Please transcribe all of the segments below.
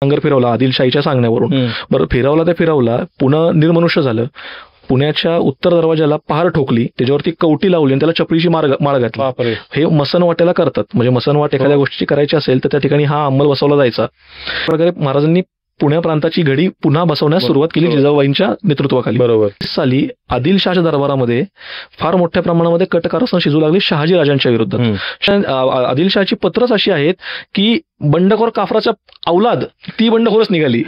नांगर फिरवला आदिलशाहीच्या सांगण्यावरून. बरं, फिरवला पुन्हा निर्मनुष्य झालं. पुण्याच्या उत्तर दरवाजाला पहार ठोकली, त्याच्यावरती कवटी लावली आणि त्याला चपळीची माळ घातली. हे मसनवाट्याला करतात. म्हणजे मसनवाट एखाद्या गोष्टीची करायची असेल तर त्या ठिकाणी हा अंमल बसवला जायचा. प्रकारे महाराजांनी पुण्या प्रांताची घडी पुन्हा बसवण्यास सुरुवात केली जिजाबाईंच्या नेतृत्वाखाली. बरोबर. साली आदिलशहाच्या दरबारामध्ये फार मोठ्या प्रमाणामध्ये कटकारस्थान शिजू लागली शहाजी राजांच्या विरुद्ध. आदिलशहाची पत्रच अशी आहेत की बंडखोर काफराच्या औलाद ती बंडखोरच निघाली.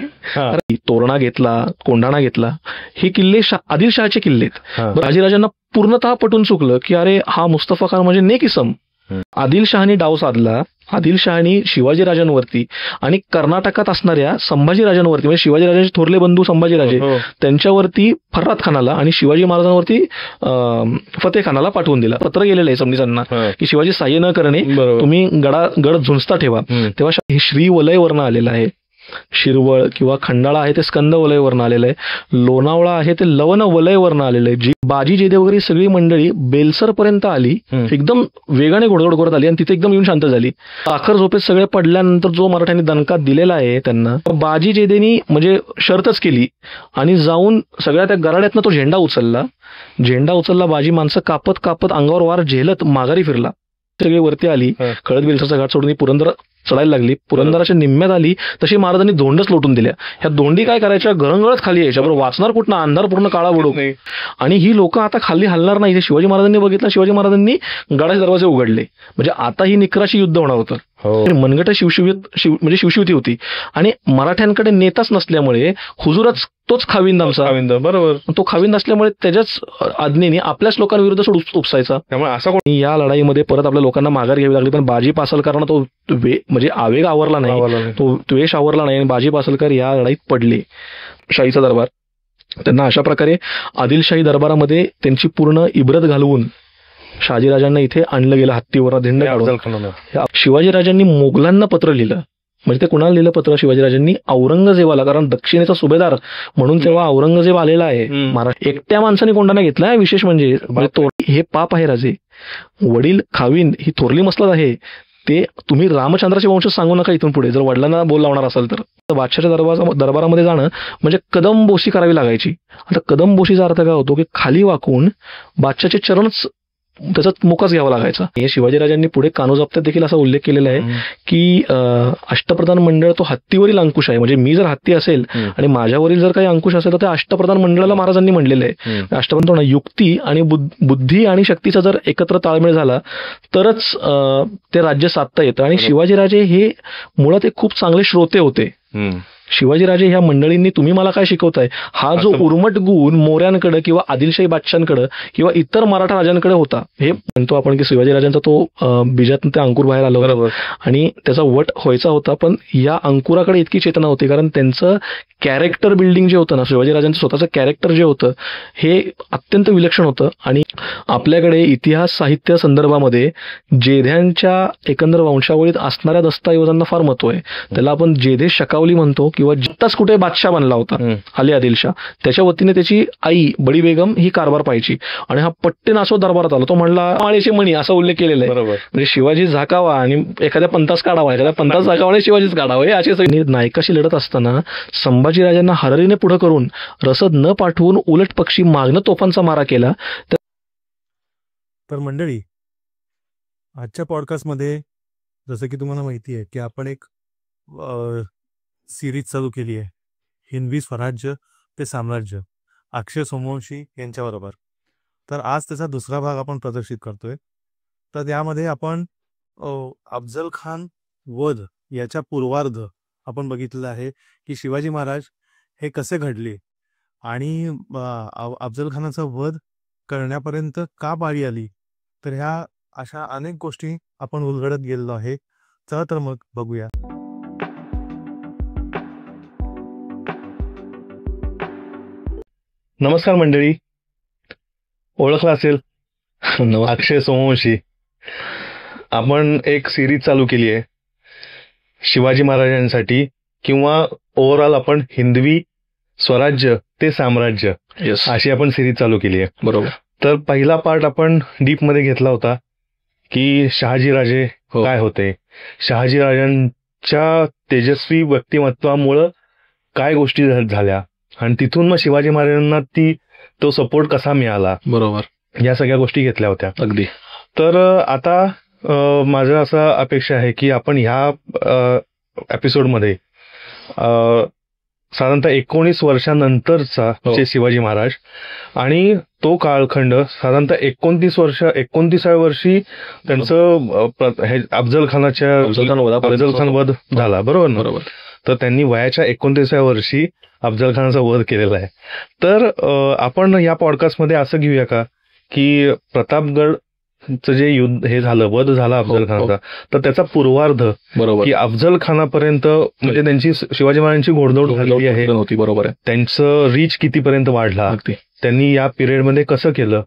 तोरणा घेतला, कोंढाणा घेतला, हे किल्ले आदिलशहाचे किल्ले आहेत. शहाजीराजांना पूर्णतः पटून चुकलं की अरे हा मुस्तफा खान म्हणजे नेकिसम. आदिलशहानी डाव साधला. आदिलशहानी शिवाजीराजांवरती आणि कर्नाटकात असणाऱ्या संभाजीराजांवरती, म्हणजे शिवाजीराजांचे थोरले बंधू संभाजीराजे, त्यांच्यावरती फर्राद खानाला आणि शिवाजी महाराजांवरती फतेह खानाला पाठवून दिला. पत्र गेलेलं आहे समनीसांना की शिवाजी सहाय्य न करणे, तुम्ही गड झुंजता ठेवा. तेव्हा हे श्री वलयवरनं आलेलं आहे. शिरवळ किंवा खंडाळा आहे ते स्कंद वलयवरनं आलेलं आहे. लोणावळा आहे ते लवण वलयवरनं आलेलं आहे. बाजी जयदेव वगैरे सगळी मंडळी बेलसर पर्यंत आली, एकदम वेगाने घोडदौड करत आली आणि तिथे एकदम येऊन शांत झाली. आखर झोपेत सगळे पडल्यानंतर जो मराठ्यांनी दणका दिलेला आहे त्यांना, बाजी जयदेवनी म्हणजे शर्तच केली आणि जाऊन सगळ्या त्या गराड्यातनं तो झेंडा उचलला. बाजी माणसं कापत कापत अंगावर वार झेलत माघारी फिरला. सगळी वरती आली. खळद बेलसरचा घाट सोडून पुरंदर चढायला लागली. पुरंदराच्या निम्म्यात आली तशी महाराजांनी धोंडच लोटून दिल्या. ह्या धोंडी काय करायच्या, गरंगळच खाली यायच्या. बरोबर, वाचणार कुठं, अंधार पूर्ण काळा बुडूक. आणि ही लोक आता खाली हलणार नाही. शिवाजी महाराजांनी बघितलं, शिवाजी महाराजांनी गडाचे दरवाजे उघडले. म्हणजे आता ही निकराशी युद्ध होणार होतं. मनगट म्हणजे शिवशिवती होती आणि मराठ्यांकडे नेताच नसल्यामुळे हुजूरच तोच खाविंद आमचा. बरोबर. तो खाविंद असल्यामुळे त्याच्याच आज्ञेने आपल्याच लोकांविरुद्ध उपसायचा. त्यामुळे असं या लढाईमध्ये परत आपल्या लोकांना माघार घ्यावी लागली. पण बाजी पासलकरांना तो म्हणजे आवेग आवरला नाही, तो द्वेष आवरला नाही आणि बाजी पासलकर या लढाईत पडले. शाहीचा दरबार त्यांना अशा प्रकारे आदिलशाही दरबारामध्ये त्यांची पूर्ण इब्रत घालवून शहाजीराजांना इथे आणलं गेलं हत्तीवर धिंड काढून. शिवाजीराजांनी मोगलांना पत्र लिहिलं. म्हणजे ते कुणाला लिहिलं पत्र शिवाजीराजांनी? औरंगजेबाला. कारण दक्षिणेचा सुभेदार म्हणून तेव्हा औरंगजेब आलेला आहे. महाराष्ट्र एकट्या माणसाने कोंढाणा घेतला. विशेष म्हणजे हे पाप आहे राजे. वडील खाविंद ही थोरली मसलत आहे. ते तुम्ही रामचंद्राचे वंश सांगू नका इथून पुढे. जर वडिलांना बोल लावणार असाल तर. बादशाच्या दरबारामध्ये जाणं म्हणजे कदमबोशी करावी लागायची. आता कदमबोशीचा अर्थ काय होतो की खाली वाकून बादशाचे चरण त्याचा मुखच घ्यावा लागायचा. हे शिवाजीराजांनी पुढे कानोजप्त्यात देखील असा उल्लेख केलेला आहे की अष्टप्रधान मंडळ तो हत्तीवरील अंकुश आहे. म्हणजे मी जर हत्ती असेल आणि माझ्यावरील जर काही अंकुश असेल तर त्या अष्टप्रधान मंडळाला महाराजांनी म्हणलेलं आहे. अष्टप्रधान युक्ती आणि बुद्धी आणि शक्तीचा जर एकत्र ताळमेळ झाला तरच ते राज्य साधता येतं. आणि शिवाजीराजे हे मुळात एक खूप चांगले श्रोते होते. शिवाजीराजे ह्या मंडळींनी तुम्ही मला काय शिकवताय हा जो उर्मट गुण मोऱ्यांकडे किंवा आदिलशाही बादशांकडे किंवा इतर मराठा राजांकडे होता. हे म्हणतो आपण की शिवाजीराजांचा तो बीजातून ते अंकुर बाहेर आलं बरोबर आणि त्याचा वट व्हायचा होता. पण या अंकुराकडे इतकी चेतना होती कारण त्यांचं कॅरेक्टर बिल्डिंग जे होतं ना, शिवाजीराजांचं स्वतःचं कॅरेक्टर जे होतं हे अत्यंत विलक्षण होतं. आणि आपल्याकडे इतिहास साहित्य संदर्भामध्ये जेध्यांच्या एकंदर वंशावळीत असणाऱ्या दस्ताऐवजांना फार महत्व आहे. त्याला आपण जेधे शकावली म्हणतो किंवा जित्ताच कुठे बादशाह बनला होता अली आदिलशाह, त्याच्या वतीने त्याची आई बडी बेगम ही कारभार पाहायची. आणि हा पट्टे नासो दरबारात आला. तो म्हणला माळेचे मणी असा उल्लेख केलेला आहे. म्हणजे शिवाजी झाकावा आणि एखाद्या पंतास काढावा, एखाद्या पंतास झाकावा आणि शिवाजीच काढावा, हे असे सगळे. नायकाशी लढत असताना संभाजीराजांना हररीने पुढे करून रसद न पाठवून उलट पक्षी मागणं तोफांचा मारा केला. तर मंडळी, आजच्या पॉडकास्टमध्ये जसं की तुम्हाला माहिती आहे की आपण एक सिरीज चालू केली आहे, हिंदवी स्वराज्य ते साम्राज्य, अक्षय सोमवंशी यांच्याबरोबर. तर आज त्याचा दुसरा भाग आपण प्रदर्शित करतोय. तर त्यामध्ये आपण अफजल खान वध याच्या पूर्वार्ध आपण बघितलेलं आहे की शिवाजी महाराज हे कसे घडले आणि अफजल खानाचा वध करण्यापर्यंत का पाळी आली. तर ह्या अशा अनेक गोष्टी आपण उलगडत गेलेलो आहे. चला तर मग बघूया. नमस्कार मंडळी, ओळखला असेल अक्षय सोमवंशी. आपण एक सिरीज चालू केली आहे शिवाजी महाराजांसाठी किंवा ओव्हरऑल आपण हिंदवी स्वराज्य ते साम्राज्य अशी आपण सिरीज चालू केली आहे. बरोबर. तर पहिला पार्ट आपण डीप मध्ये घेतला होता की शहाजीराजे काय होते, शहाजीराजांचं त्यांच्या तेजस्वी व्यक्तिमत्वामुळं काय गोष्टी झाल्या आणि तिथून मग शिवाजी महाराजांना तो सपोर्ट कसा मिळाला, बरोबर, या सगळ्या गोष्टी घेतल्या होत्या. अगदी. तर आता माझं असं अपेक्षा आहे की आपण ह्या एपिसोडमध्ये साधारणतः 19 वर्षानंतरचा जे शिवाजी महाराज आणि तो कालखंड साधारणतः 29व्या वर्षी त्यांचं अफजल खान वध झाला, बरोबर ना? बरोबर. तर त्यांनी वयाच्या 29व्या वर्षी अफजल खानाचा वध केलेला आहे. तर आपण या पॉडकास्टमध्ये असं घेऊया का की प्रतापगडचं जे युद्ध हे झालं, वध झाला अफजल खानाचा, तर त्याचा पूर्वार्ध, बरोबर, की अफजल खानापर्यंत म्हणजे त्यांची शिवाजी महाराजांची घोडदौड झालेली आहे होती, बरोबर आहे, त्यांचं रीच कितीपर्यंत वाढला, त्यांनी या पिरियडमध्ये कसं केलं,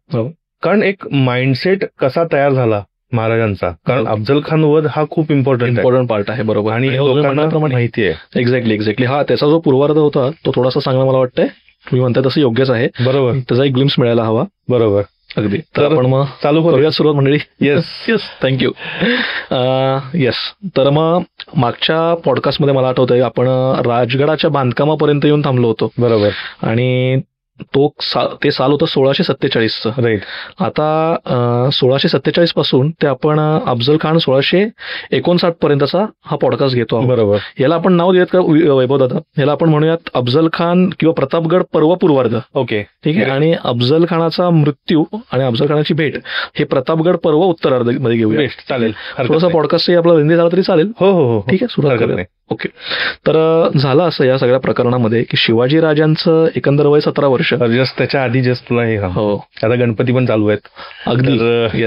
कारण एक माइंडसेट कसा तयार झाला महाराजांचा, कारण अफजल खान वध हा खूप इम्पॉर्टंट पार्ट आहे, बरोबर, आणि लोकांना माहिती आहे. एक्झॅक्टली. हा त्याचा जो पूर्वार्ध होता तो थोडासा चांगला मला वाटतंय, तुम्ही म्हणताय तसं योग्यच आहे, बरोबर, त्याचा एक ग्लिम्स मिळायला हवा, बरोबर, अगदी. तर आपण मग चालू करूया सुरुवात मंडळी. Yes, thank you. तर मग मागच्या पॉडकास्टमध्ये मला आठवतंय आपण राजगडाच्या बांधकामापर्यंत येऊन थांबलो होतो, बरोबर, आणि ते साल होतं 1647चं. राईट. आता 1647 पासून ते आपण अफजल खान 1659 पर्यंतचा हा पॉडकास्ट घेतो, बरोबर. याला आपण नाव देऊयात का वैभव दादा? याला आपण म्हणूयात अफजल खान किंवा प्रतापगड पर्व पूर्वार्ध. ओके, ठीक आहे. आणि अफजल खानाचा मृत्यू आणि अफजल खानाची भेट हे प्रतापगड पर्व उत्तरार्ध मध्ये घेऊया. चालेल. थोडासा पॉडकास्ट आपला हिंदी झाला तरी चालेल. हो, ठीक आहे, सुरुवात करूया. ओके. तर झालं असं या सगळ्या प्रकरणामध्ये की शिवाजी राजांचं एकंदर वय 17 वर्ष. जस्ट त्याच्या आधी जस्ट तुला हे हो, आता गणपती पण चालू आहेत, अगदी.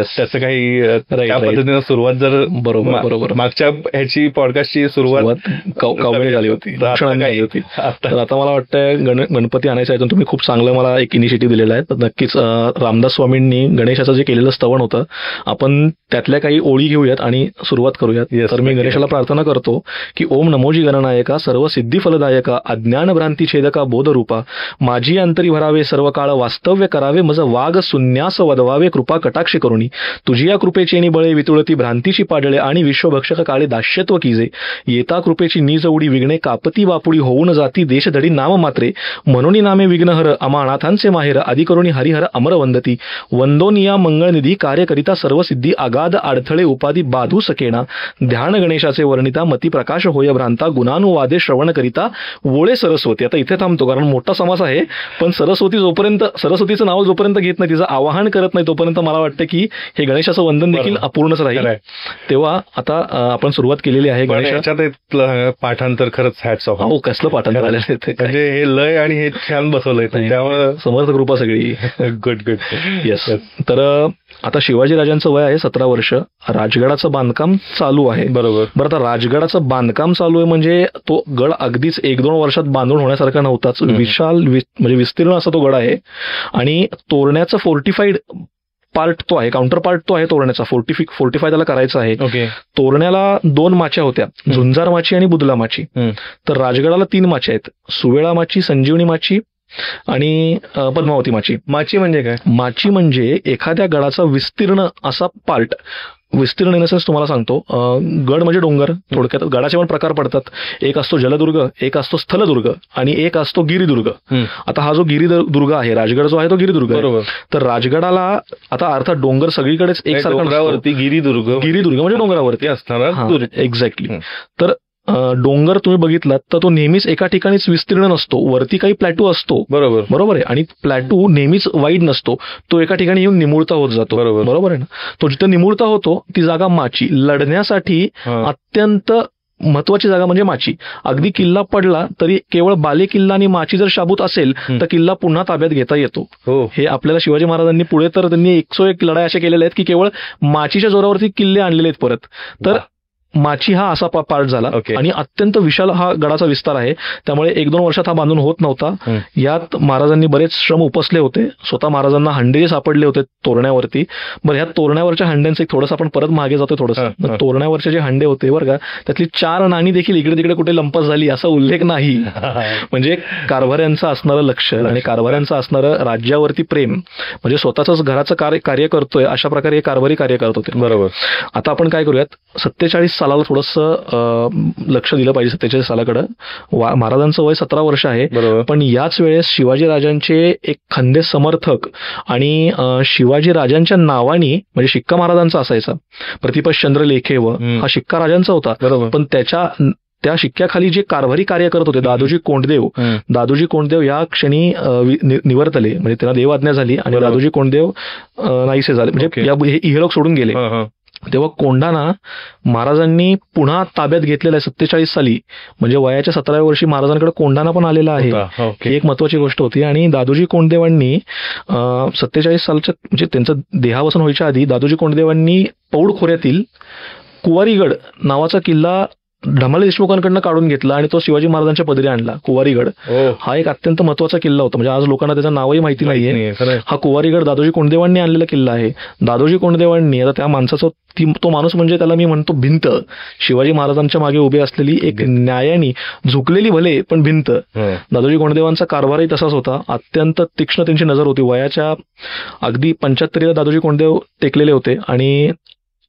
त्याचं काही त्या पद्धतीनं सुरुवात जर बरोबर मागच्या ह्याची पॉडकास्टची सुरुवात कावळी झाली होती, तर आता मला वाटतं गणपती आणायचं आहे. तुम्ही खूप चांगलं मला एक इनिशिएटिव्ह दिलेला आहे. तर नक्कीच रामदास स्वामींनी गणेशाचं जे केलेलं स्तवन होतं, आपण त्यातल्या काही ओळी घेऊयात आणि सुरुवात करूयात. तर मी गणेशाला प्रार्थना करतो की ओम नमोजी गणनायका, सर्व सिद्धी फलदायका, अज्ञान भ्रांती छेदका बोधरूपा, माझी अंतरी भरावे सर्व काळ वास्तव्य करावे, मज वाघ शून्यास वदवावे कृपा कटाक्ष करुणी, तुझी या कृपेचेनी बळे वितुळती भ्रांतीची पाडळे, आणि विश्वभक्षक काळे दास्यत्व कीजे, येता कृपेची नीज उडी विघ्ने कापती वापुडी, होऊन जाती देशधडी नाम मात्रे, म्हणून नामे विघ्नहर अमा अनाथांचे माहेर, आदी करुणी हरिहर अमर वंदती, वंदोनिया मंगळनिधी कार्य करिता सर्व सिद्धी, अगाध अडथळे उपाधी बाधू सकेना, ध्यान गणेशाचे वर्णिता, मती प्रकाश होय भ्रांता, गुणानुवादे श्रवण करिता वोळे सरस्वती. आता इथे थांबतो कारण मोठा समास आहे, पण सरस्वतीचं नाव जोपर्यंत घेत नाही, तिचं आवाहन करत नाही, तोपर्यंत मला वाटतं की हे गणेशाचं वंदन देखील अपूर्णच राहील. तेव्हा आता आपण सुरुवात केलेली आहे. गणेशात पाठांतर खरंच हॅट्स ऑफ. हो, कसलं पाठांतर आलेलं आहे, म्हणजे हे लय आणि हे छान बसवलंय, त्यामुळे समर्थ कृपा सगळी. गुड. येस. तर आता शिवाजी राजांचं वय आहे 17 वर्ष. राजगडाचं बांधकाम चालू आहे, बरोबर. आता राजगडाचं बांधकाम चालू आहे म्हणजे तो गड अगदीच 1-2 वर्षात बांधून होण्यासारखा नव्हताच. विशाल म्हणजे विस्तीर्ण असा तो गड आहे, आणि तोरण्याचं फोर्टिफाईड पार्ट तो आहे, काउंटर पार्ट तो आहे तोरण्याचा. फोर्टिफाय त्याला करायचं आहे. ओके. तोरण्याला 2 माच्या होत्या, झुंजार माची आणि बुदला माची. तर राजगडाला 3 माच्या आहेत, सुवेळा माची, संजीवनी माची आणि पद्मावती माची. माची म्हणजे काय? माची म्हणजे एखाद्या गडाचा विस्तीर्ण असा पार्ट. विस्तीर्ण इन सेन्स तुम्हाला सांगतो, गड म्हणजे डोंगर. थोडक्यात गडाचे पण प्रकार पडतात. एक असतो जलदुर्ग, एक असतो स्थलदुर्ग आणि एक असतो गिरिदुर्ग. आता हा जो गिरिदुर्ग आहे, राजगड जो आहे तो गिरिदुर्ग, बरोबर. तर राजगडाला आता अर्थात डोंगर सगळीकडेच एकसारखा, गिरिदुर्ग म्हणजे डोंगरावरती असणार. एक्झॅक्टली. तर डोंगर तुम्ही बघितलात तर तो नेहमीच एका ठिकाणीच विस्तीर्ण नसतो, वरती काही प्लॅटू असतो, बरोबर आहे. आणि प्लॅटू नेहमीच वाईड नसतो, तो एका ठिकाणी येऊन निमुळता होत जातो, बरोबर आहे ना. तो जिथं निमुळता होतो ती जागा माची. लढण्यासाठी अत्यंत महत्वाची जागा म्हणजे माची. अगदी किल्ला पडला तरी केवळ बाले किल्ला आणि माची जर शाबूत असेल तर किल्ला पुन्हा ताब्यात घेता येतो. हे आपल्याला शिवाजी महाराजांनी पुढे तर त्यांनी 101 लढाई अशा केलेल्या आहेत की केवळ माचीच्या जोरावरती किल्ले आणलेले आहेत परत. तर माची हा असा पार्ट झाला. आणि अत्यंत विशाल हा गडाचा विस्तार आहे, त्यामुळे 1-2 वर्षात हा बांधून होत नव्हता. यात महाराजांनी बरेच श्रम उपसले होते. स्वतः महाराजांना हंडे सापडले होते तोरण्यावरती. बरं, ह्या तोरण्यावरच्या हंड्यांचं थोडंसं आपण परत मागे जातो थोडंसं. तोरण्यावरचे जे हंडे होते बरं का, त्यातली 4 नाणी देखील इकडे तिकडे कुठे लंपास झाली असा उल्लेख नाही. म्हणजे कारभाऱ्यांचं असणारं लक्ष आणि कारभाऱ्यांचं असणारं राज्यावरती प्रेम, म्हणजे स्वतःच घराचं कार्य करतोय अशा प्रकारे हे कारभारी कार्य करत होते, बरोबर. आता आपण काय करूयात, 47 सालाला थोडंसं लक्ष दिलं पाहिजे. 47 सालाकडं. महाराजांचं वय 17 वर्ष आहे. पण याच वेळेस शिवाजी राजांचे एक खंदे समर्थक आणि शिवाजी राजांच्या नावानी म्हणजे शिक्का महाराजांचा असायचा. प्रतिपतचंद्र लेखे व हा शिक्का राजांचा होता. पण त्या शिक्क्याखाली जे कारभारी कार्य करत होते दादोजी कोंडदेव या क्षणी निवर्तले, म्हणजे त्यांना देवआज्ञा झाली आणि दादोजी कोंडदेव नाहीसे झाले, म्हणजे इहलोक सोडून गेले. तेव्हा कोंढाणा महाराजांनी पुन्हा ताब्यात घेतलेला आहे 47 साली, म्हणजे वयाच्या 17व्या वर्षी महाराजांकडे कोंढाणा पण आलेला आहे. ही एक महत्वाची गोष्ट होती. आणि दादोजी कोंडदेवांनी 47 सालच्या म्हणजे त्यांचं देहावसन व्हायच्या आधी दादोजी कोंडदेवांनी पौड खोऱ्यातील कुवारीगड नावाचा किल्ला ढमाले देशमुखांकडनं काढून घेतला आणि तो शिवाजी महाराजांच्या पदरी आणला. कुवारीगड हा एक अत्यंत महत्वाचा किल्ला होता, म्हणजे आज लोकांना त्याचं नावही माहिती नाहीये. हा कुवारीगड दादोजी कोंडदेवांनी आणलेला किल्ला आहे. दादोजी कोंडदेवांनी आता त्या माणसाचा तो माणूस म्हणजे त्याला मी म्हणतो भिंत, शिवाजी महाराजांच्या मागे उभी असलेली एक न्यायाने झुकलेली भले पण भिंत. दादोजी कोंडदेवांचा कारभारही तसाच होता. अत्यंत तीक्ष्ण त्यांची नजर होती. वयाच्या अगदी 75 दादोजी कोंडदेव टेकलेले होते. आणि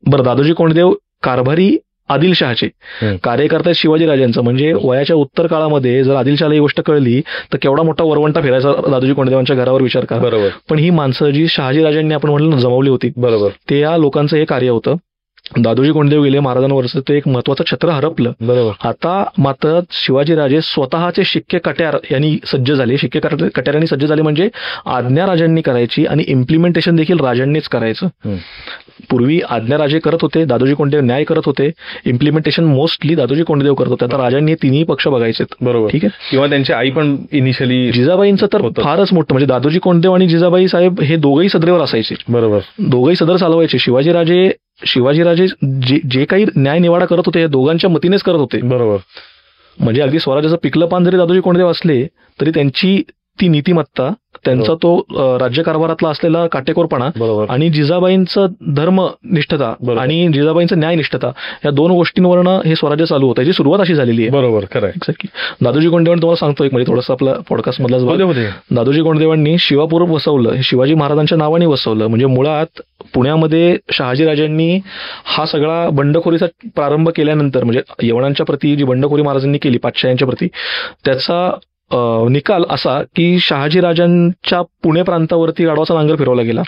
दादोजी कोंडदेव कारभारी आदिलशहाचे कार्यकर्ता शिवाजी राजांचं, म्हणजे वयाच्या उत्तर काळामध्ये जर आदिलशहाला ही गोष्ट कळली तर केवढा मोठा वरवंटा फिरायचा दादोजी कोंडदेवांच्या घरावर, विचार करा. पण ही माणसं जी शहाजी राजांनी आपण म्हणलं जमवली होती, ते या लोकांचं हे कार्य होतं. दादोजी कोंडदेव गेले, महाराजांवरचं ते एक महत्वाचं छत्र हरपलं. आता मात्र शिवाजीराजे स्वतःचे शिक्के कट्यार यांनी सज्ज झाले. शिक्के कट्यारांनी सज्ज झाले म्हणजे आज्ञा राजांनी करायची आणि इम्प्लिमेंटेशन देखील राजांनीच करायचं. पूर्वी आज्ञा राजे करत होते, दादोजी कोंडदेव न्याय करत होते, इम्प्लिमेंटेशन मोस्टली दादोजी कोंडदेव करत होते. आता राजांनी हे तिन्ही पक्ष बघायचे. बरोबर, ठीक आहे. किंवा त्यांची आई पण इनिशियली जिजाबाईंचं तर फारच मोठं, म्हणजे दादोजी कोंडदेव आणि जिजाबाई साहेब हे दोघंही सदरेवर असायचे. बरोबर, दोघंही सदर चालवायचे. शिवाजीराजे जे काही न्याय निवाडा करत होते हे दोघांच्या मतीनेच करत होते. बरोबर, म्हणजे अगदी स्वराज्याचं पिकलं पान जरी दादोजी कोंडदेव असले तरी त्यांची ती नीतिमत्ता, त्यांचा तो राज्यकारभारातला असलेला काटेकोरपणा आणि जिजाबाईंचं धर्मनिष्ठता आणि जिजाबाईंचं न्यायनिष्ठता या दोन गोष्टींवरनं हे स्वराज्य चालू होतं. याची सुरुवात अशी झालेली आहे. बरोबर, खरं आहे. एक्झॅक्टली. दादोजी कोंडदेवांनी तुम्हाला सांगतो एक म्हणजे थोडंसं आपला पॉडकास्ट मधला, दादोजी कोंडदेवांनी शिवापूर वसवलं, हे शिवाजी महाराजांच्या नावाने वसवलं. म्हणजे मुळात पुण्यामध्ये शहाजीराजांनी हा सगळा बंडखोरीचा प्रारंभ केल्यानंतर, म्हणजे यवनांच्या प्रती जी बंडखोरी महाराजांनी केली पातशाह्यांच्या प्रती, त्याचा निकाल असा की शहाजीराजांच्या पुणे प्रांतावरती गाढवाचा नांगर फिरवला गेला.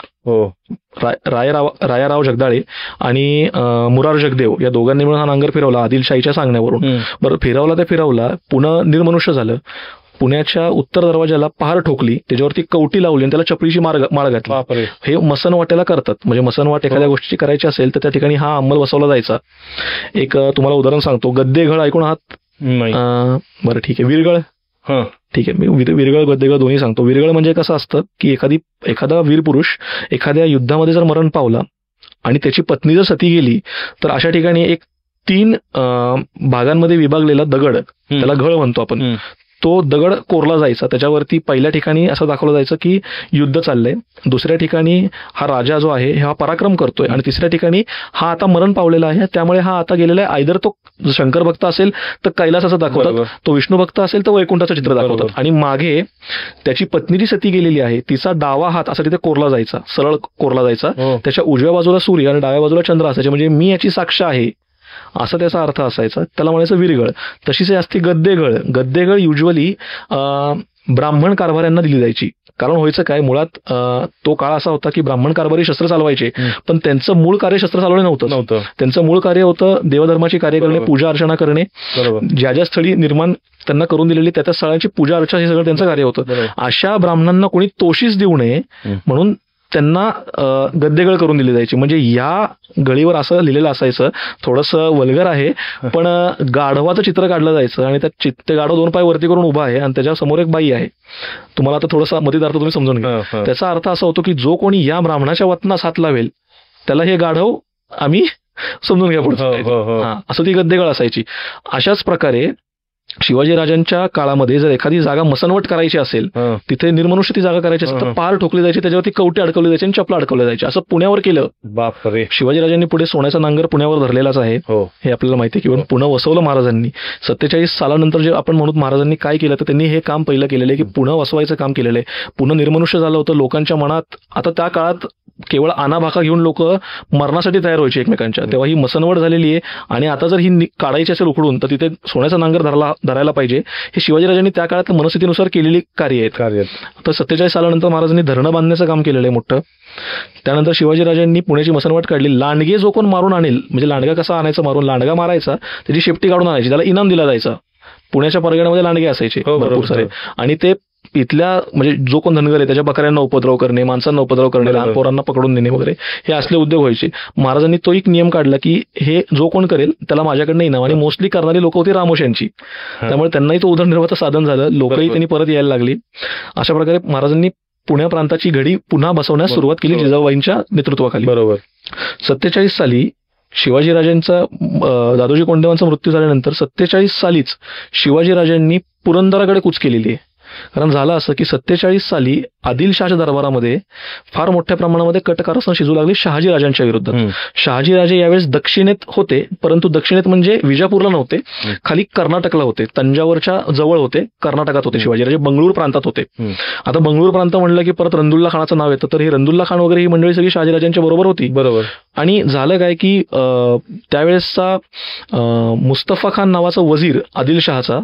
रायाराव जगदाळे आणि मुरार जगदेव या दोघांनी मिळून हा नांगर फिरवला आदिलशाहीच्या सांगण्यावरून. बरं, फिरवला पुणे निर्मनुष्य झालं. पुण्याच्या उत्तर दरवाजाला पहार ठोकली, त्याच्यावरती कवटी लावली आणि त्याला चपळीची माळ घातली. हे मसनवाट्याला करतात. म्हणजे मसनवाट एखाद्या गोष्टीची करायची असेल तर त्या ठिकाणी हा अंमल बसवला जायचा. एक तुम्हाला उदाहरण सांगतो. गद्देघळ ऐकून आहात? बरं, ठीक आहे. विरगळ, ठीक आहे. मी विरगळ गद्देगळ दोन्ही सांगतो. विरगळ म्हणजे कसं असतं की एखादा वीर पुरुष एखाद्या युद्धामध्ये जर मरण पावला आणि त्याची पत्नी जर सती गेली तर अशा ठिकाणी एक 3 भागांमध्ये विभागलेला दगड, त्याला घळ म्हणतो आपण, तो दगड कोरला जायचा. त्याच्यावरती पहिल्या ठिकाणी असं दाखवलं जायचं की युद्ध चाललंय, दुसऱ्या ठिकाणी हा राजा जो आहे हा पराक्रम करतोय आणि तिसऱ्या ठिकाणी हा आता मरण पावलेला आहे, त्यामुळे हा आता गेलेला आहे. आयदर तो शंकर भक्त असेल तर कैलासाचं दाखवतात, तो विष्णू भक्त असेल तर वैकुंठाचं चित्र दाखवतात. आणि मागे त्याची पत्नी जी सती गेलेली आहे तिचा डावा हात असा तिथे कोरला जायचा, सरळ कोरला जायचा. त्याच्या उजव्या बाजूला सूर्य आणि डाव्या बाजूला चंद्र असायचे, म्हणजे मी याची साक्ष आहे असा त्याचा अर्थ असायचा. त्याला म्हणायचं विरगळ. तशीच असते गद्देगळ युजली ब्राह्मण कारभाऱ्यांना दिली जायची. कारण व्हायचं काय, मुळात तो काळ असा होता की ब्राह्मण कारभारी शस्त्र चालवायचे, पण त्यांचं मूळ कार्य शस्त्र चालवणे नव्हतं. त्यांचं मूळ कार्य होतं देवधर्माची कार्य करणे, पूजा अर्चना करणे. ज्या ज्या स्थळी निर्माण त्यांना करून दिलेली त्या स्थळांची पूजा अर्चना हे सगळं त्यांचं कार्य होतं. अशा ब्राह्मणांना कोणी तोशीच देऊ नये म्हणून त्यांना गद्देगळ करून दिली जायची. म्हणजे या गळीवर असं लिहिलेलं असायचं, थोडंसं वल्गर आहे, पण गाढवाचं चित्र काढलं जायचं आणि ते गाढव 2 पाय वरती करून उभा आहे आणि त्याच्या समोर एक बाई आहे. तुम्हाला आता थोडासा मतिदार्थ तुम्ही समजून घ्या. त्याचा अर्थ असा होतो की जो कोणी या ब्राह्मणाच्या वतनास हात लावेल त्याला हे गाढव आम्ही समजून घ्या पुढचं. असं ती गद्देगळ असायची. अशाच प्रकारे शिवाजीराजांच्या काळामध्ये जर एखादी जागा मसनवट करायची असेल, तिथे निर्मनुष्य ती जागा करायची असेल तर पार ठोकली जायची, त्याच्यावरती कवटी अडकवली जायची आणि चपला अडकवल्या जायची. असं पुण्यावर केलं. बापरे. शिवाजीराजांनी पुढे सोन्याचा नांगर पुण्यावर धरलेलाच आहे, हे आपल्याला माहिती आहे. किंवा पुणे वसवलं महाराजांनी. 47 सालानंतर जे आपण म्हणून महाराजांनी काय केलं तर त्यांनी हे काम पहिलं केलेलं आहे की पुणे वसवायचं काम केलेलं आहे. पुणे निर्मनुष्य झालं होतं लोकांच्या मनात. आता त्या काळात केवळ आनाभाका घेऊन लोक मरणासाठी तयार व्हायचे एकमेकांच्या, तेव्हा ही मसनवड झालेली आहे. आणि आता जर ही काढायची असेल उकडून तर तिथे सोन्याचा नांगर धरायला पाहिजे. हे शिवाजीराजांनी त्या काळात मनस्थितीनुसार केलेली कार्य आहेत. तर 47 सालानंतर महाराजांनी धरणं बांधण्याचं काम केलेलं आहे मोठं. त्यानंतर शिवाजीराजांनी पुण्याची मसनवट काढली. लांडगे जो कोण मारून आणेल, म्हणजे लांडगा कसा आणायचा मारून, लांडगा मारायचा, त्याची शेपटी काढून आणायची, त्याला इनाम दिला जायचा. पुण्याच्या परगण्यामध्ये लांडगे असायचे भरपूर सारे. आणि ते इथल्या म्हणजे जो कोण धनगर आहे त्याच्या बकऱ्यांना उपद्रव करणे, माणसांना उपद्रव करणे, लहान पोरांना पकडून नेणे वगैरे हे असले उद्योग व्हायचे. महाराजांनी तो एक नियम काढला की हे जो कोण करेल त्याला माझ्याकडनं इनाम. आणि मोस्टली करणारी लोक होती रामोश्यांची, त्यामुळे त्यांनाही तो उदरनिर्वाहाचं साधन झालं. लोकही त्यांनी परत यायला लागली. अशा प्रकारे महाराजांनी पुण्या प्रांताची घडी पुन्हा बसवण्यास सुरुवात केली जिजाऊबाईंच्या नेतृत्वाखाली. बरोबर. 47 साली शिवाजीराजांचा दादोजी कोंडदेवांचा मृत्यू झाल्यानंतर 47 सालीच शिवाजीराजांनी पुरंदराकडे कूच केलेली आहे. कारण झालं असं की 47 साली आदिलशहाच्या दरबारामध्ये फार मोठ्या प्रमाणामध्ये कटकारस्थान शिजू लागली शहाजीराजांच्या विरुद्ध. शहाजीराजे यावेळेस दक्षिणेत होते, परंतु दक्षिणेत म्हणजे विजापूरला नव्हते, खाली कर्नाटकला होते, तंजावरच्या जवळ होते, कर्नाटकात होते. शिवाजीराजे बंगळूर प्रांतात होते. आता बंगळूर प्रांत म्हणलं की परत रंदुल्ला खानाचं नाव येतं. तर ही रंदुल्ला खान वगैरे ही मंडळी सगळी शहाजीराजांच्या बरोबर होती. बरोबर. आणि झालं काय की त्यावेळेसचा मुस्तफा खान नावाचा वजीर आदिलशहाचा,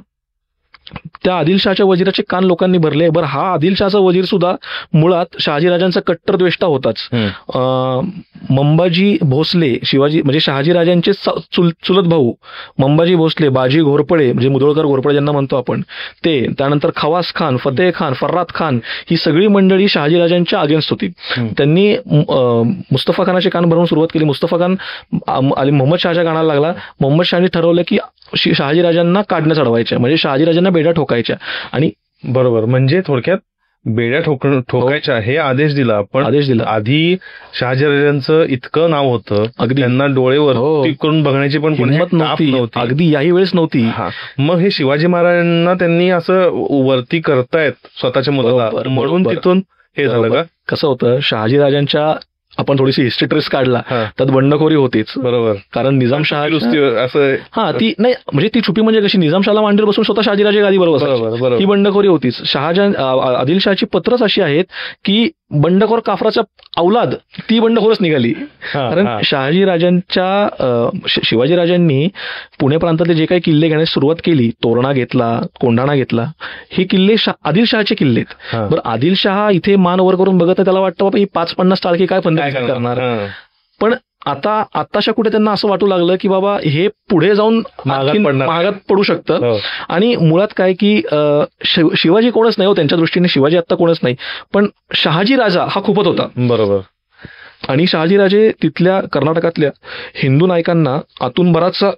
त्या आदिलशहाच्या वजीराचे कान लोकांनी भरले. बरं, हा आदिलशहाचा वजीर सुद्धा मुळात शहाजीराजांचा कट्टर द्वेष्टा होताच. मंबाजी भोसले, शिवाजी म्हणजे शहाजीराजांचे चुलत भाऊ मंबाजी भोसले, बाजी घोरपडे म्हणजे मुधोळकर घोरपडे ज्यांना म्हणतो आपण ते, त्यानंतर खवास खान, फतेह खान, फर्रात खान, ही सगळी मंडळी शहाजीराजांच्या अगेन्स्ट होती. त्यांनी मुस्तफा खानाचे कान भरून सुरुवात केली. मुस्तफा खान मोहम्मद शहाच्या कानाला लागला. मोहम्मद शहाने ठरवलं की शहाजीराजांना काढण्यास अडवायच्या, म्हणजे शहाजीराजांना बेड्या ठोकायच्या. आणि बरोबर, म्हणजे थोडक्यात बेड्या ठोकायच्या हे आदेश दिला. पण आधी शहाजीराजांचं इतकं नाव होतं, अगदी त्यांना डोळेवर करून बघण्याची पण हिंमत नव्हती, अगदी याही वेळेस नव्हती. मग हे शिवाजी महाराजांना त्यांनी असं वरती करतायत स्वतःच्या मुलाला, म्हणून तिथून हे झालं का? कसं होतं, शहाजीराजांच्या आपण थोडीशी हिस्ट्री ट्रेस काढला त्यात बंडखोरी होतीच. बरोबर. कारण निजामशाह असं ती नाही, म्हणजे ती छुपी म्हणजे कशी, निजामशाहला मांडीवर बसून स्वतः शहाजीराजे गादी बरोबर ही बंडखोरी होतीच. आदिलशहाची पत्रच अशी आहेत की बंडखोर काफराचा औलाद ती बंडखोरच निघाली. कारण शिवाजीराजांनी पुणे प्रांतातले जे काही किल्ले घेण्यास सुरुवात केली, तोरणा घेतला, कोंढाणा घेतला, हे किल्ले आदिलशहाचे किल्ले आहेत. बरं, आदिलशहा इथे मान वर करून बघत त्याला वाटतं बाबा ही 5-50 टाळकी काय फंद करणार. पण आताशा कुठे त्यांना असं वाटू लागलं की बाबा हे पुढे जाऊन महागात पडू शकतं. आणि मुळात काय की शिवाजी कोणच नाही हो त्यांच्या दृष्टीने, शिवाजी आत्ता कोणच नाही, पण शहाजी राजा हा खूपच होता. बरोबर. आणि शहाजीराजे तिथल्या कर्नाटकातल्या हिंदू नायकांना आतून बराचसा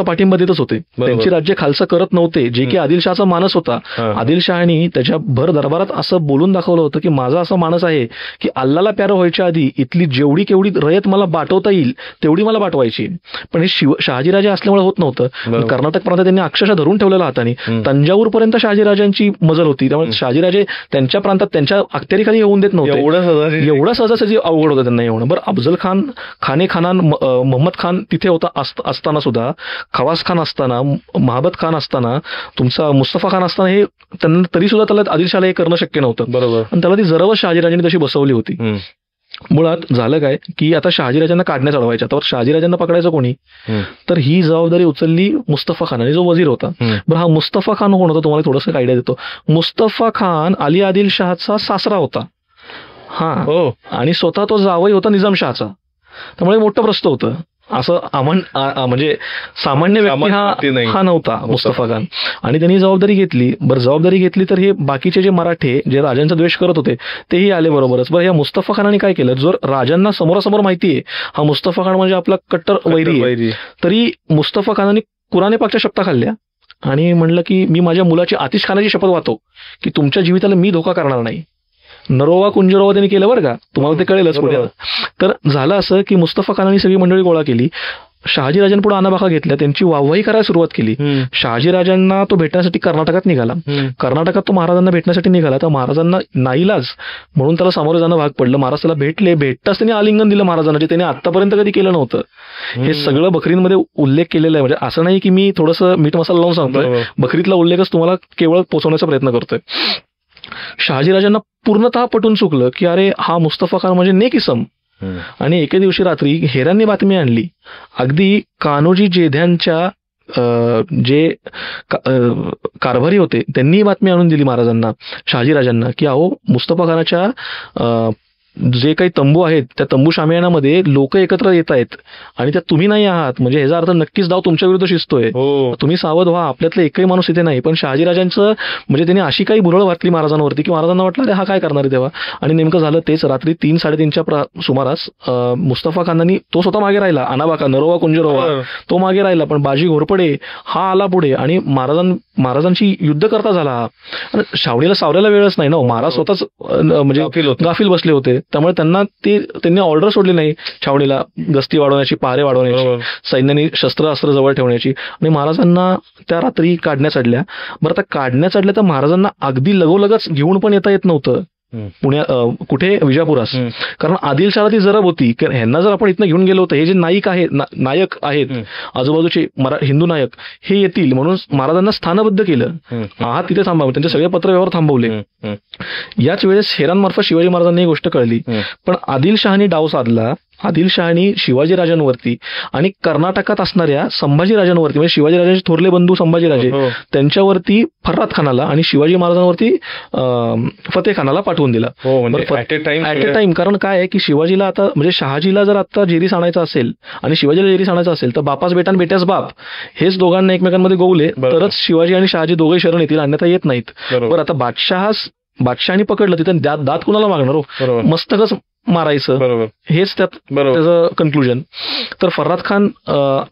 पाठिंबा देतच होते. त्यांची राज्य खालसा करत नव्हते, जे की आदिलशहाचा मानस होता. आदिलशहानी त्याच्या भर दरबारात असं बोलून दाखवलं होतं की माझा असा मानस आहे की अल्लाला प्यारं व्हायच्या आधी इथली जेवढी केवढी रयत मला बाटवता येईल तेवढी मला बाटवायची. पण हे शहाजीराजे असल्यामुळे होत नव्हतं. कर्नाटक प्रांतात त्यांनी अक्षरशः धरून ठेवलेला हाताने. तंजावूर पर्यंत शहाजीराजांची मजल होती, त्यामुळे शहाजीराजे त्यांच्या प्रांतात त्यांच्या अखत्यारीखाली येऊन देत नव्हते. एवढं सहजासहजी अवघड होतं त्यांना येऊन. बरं, अफजल खान, खाने खानान, मोहम्मद खान तिथे होता असताना सुद्धा, खवास खान असताना, महाबत खान असताना, तुमचा मुस्तफा खान असताना, हे त्यांना तरी सुद्धा त्याला आदिलशहाला हे करणं शक्य नव्हतं. बरोबर. आणि त्याला ती जरवच शहाजीराजांनी तशी बसवली होती. मुळात झालं काय की आता शहाजीराजांना काढण्यास अडवायच्या, तर शहाजीराजांना पकडायचं कोणी, तर ही जबाबदारी उचलली मुस्तफा खानाने, जो वजीर होता. बरं, हा मुस्तफा खान कोण होता तुम्हाला थोडंसं आयडिया देतो. मुस्तफा खान अली आदिलशहाचा सासरा होता. आणि स्वतः तो जावई होता निजामशहाचा. त्यामुळे मोठं प्रश्न होतं. असं म्हणजे सामान्य व्यक्ती हा नव्हता मुस्तफा खान. आणि त्यांनी जबाबदारी घेतली. बरं, जबाबदारी घेतली तर हे बाकीचे जे मराठे जे राजांचा द्वेष करत होते तेही आले बरोबरच. बरं, या मुस्तफा खानाने काय केलं, जर राजांना समोरासमोर माहिती आहे हा मुस्तफा खान म्हणजे आपला कट्टर वैरी, तरी मुस्तफा खानाने कुराणे पाकच्या शपथा खाल्ल्या आणि म्हणलं की मी माझ्या मुलाची आतिश खानाची शपथ वाहतो की तुमच्या जीविताला मी धोका करणार नाही. नरोवा कुंजरोवा त्यांनी केलं बरं का, तुम्हाला ते कळेलच पुढे. तर झालं असं की मुस्तफा खानाने सगळी मंडळी गोळा केली, शहाजीराजांपुढे आनाबाखा घेतल्या, त्यांची वाहवाही करायला सुरुवात केली. शहाजीराजांना तो भेटण्यासाठी कर्नाटकात निघाला. कर्नाटकात तो महाराजांना भेटण्यासाठी निघाला, तर महाराजांना नाईलाज म्हणून त्याला सामोरं जाणं भाग पडलं. महाराज त्याला भेटताच त्यांनी आलिंगन दिलं महाराजांना, जे त्यांनी आतापर्यंत कधी केलं नव्हतं. हे सगळं बकरीमध्ये उल्लेख केलेला आहे. म्हणजे असं नाही की मी थोडंसं मीठ मसाला लावून सांगतोय, बकरीतला उल्लेखच तुम्हाला केवळ पोचवण्याचा प्रयत्न करतोय. शहाजीराजांना पूर्णतः पटून चुकलं की अरे हा मुस्तफा खान म्हणजे नेक इसम. आणि एके दिवशी रात्री हेरांनी बातमी आणली, अगदी कान्होजी जेध्यांच्या जे कारभारी होते त्यांनी बातमी आणून दिली महाराजांना, शहाजीराजांना, की अहो मुस्तफा खानाच्या जे काही तंबू आहेत त्या तंबू शामियानामध्ये लोक एकत्र येत आहेत आणि त्यात तुम्ही नाही आहात, म्हणजे ह्याचा अर्थ नक्कीच डाव तुमच्या विरुद्ध शिजतोय, तुम्ही सावध व्हा, आपल्यातलं एकही माणूस इथे नाही. पण शहाजीराजांचं म्हणजे त्यांनी अशी काही भुरळ घातली महाराजांवरती की महाराजांना वाटलं अरे हा काय करणार आहे तेव्हा. आणि नेमकं झालं तेच. रात्री 3-3:30च्या सुमारास मुस्तफा खानांनी, तो स्वतः मागे राहिला, अनाबाका नरोवा कुंजरोवा तो मागे राहिला, पण बाजी घोरपडे हा आला पुढे आणि महाराजांची युद्ध करता झाला. आणि छावणीला सावरायला वेळच नाही ना, महाराज स्वतःच म्हणजे गाफील बसले होते, त्यामुळे त्यांनी ऑर्डर सोडली नाही छावणीला गस्ती वाढवण्याची, पहारे वाढवण्याची, सैन्याने शस्त्र जवळ ठेवण्याची. आणि महाराजांना त्या रात्री काढण्यात चढल्या. बरं, आता काढण्यात चढल्या तर महाराजांना अगदी लगोलगच घेऊन पण येता येत नव्हतं कुठे विजापुरास, कारण आदिलशाहला ती जरब होती की ह्यांना जर आपण इथनं घेऊन गेलो होतं, हे जे नायक आहेत आजूबाजूचे हिंदू नायक हे येतील, म्हणून महाराजांना स्थानबद्ध केलं, आहात तिथे थांबा, त्यांचे सगळे पत्रव्यवहार थांबवले. याच वेळेस हेरांमार्फत शिवाजी महाराजांना ही गोष्ट कळली. पण आदिलशहानी डाव साधला. आदिलशहानी शिवाजीराजांवरती आणि कर्नाटकात असणाऱ्या संभाजीराजांवरती, म्हणजे शिवाजीराजांचे थोरले बंधू संभाजीराजे त्यांच्यावरती फर्राद खानाला आणि शिवाजी महाराजांवरती फतेह खानाला पाठवून दिला ऍट ए टाइम. कारण काय आहे की शिवाजीला आता म्हणजे शहाजीला जर आता जेरीस आणायचं असेल आणि शिवाजीला जेरीस आणायचं असेल तर बापास बेटा आणि बेट्यास बाप हेच दोघांना एकमेकांमध्ये गोवले तरच शिवाजी आणि शहाजी दोघे शरण येतील, अन्यथा येत नाहीत. बरं, आता बादशहानी पकडलं तिथं दात कुणाला मागणार हो, मस्तकच मारायचं, हेच त्याचं कन्क्लुजन. तर फर्राद खान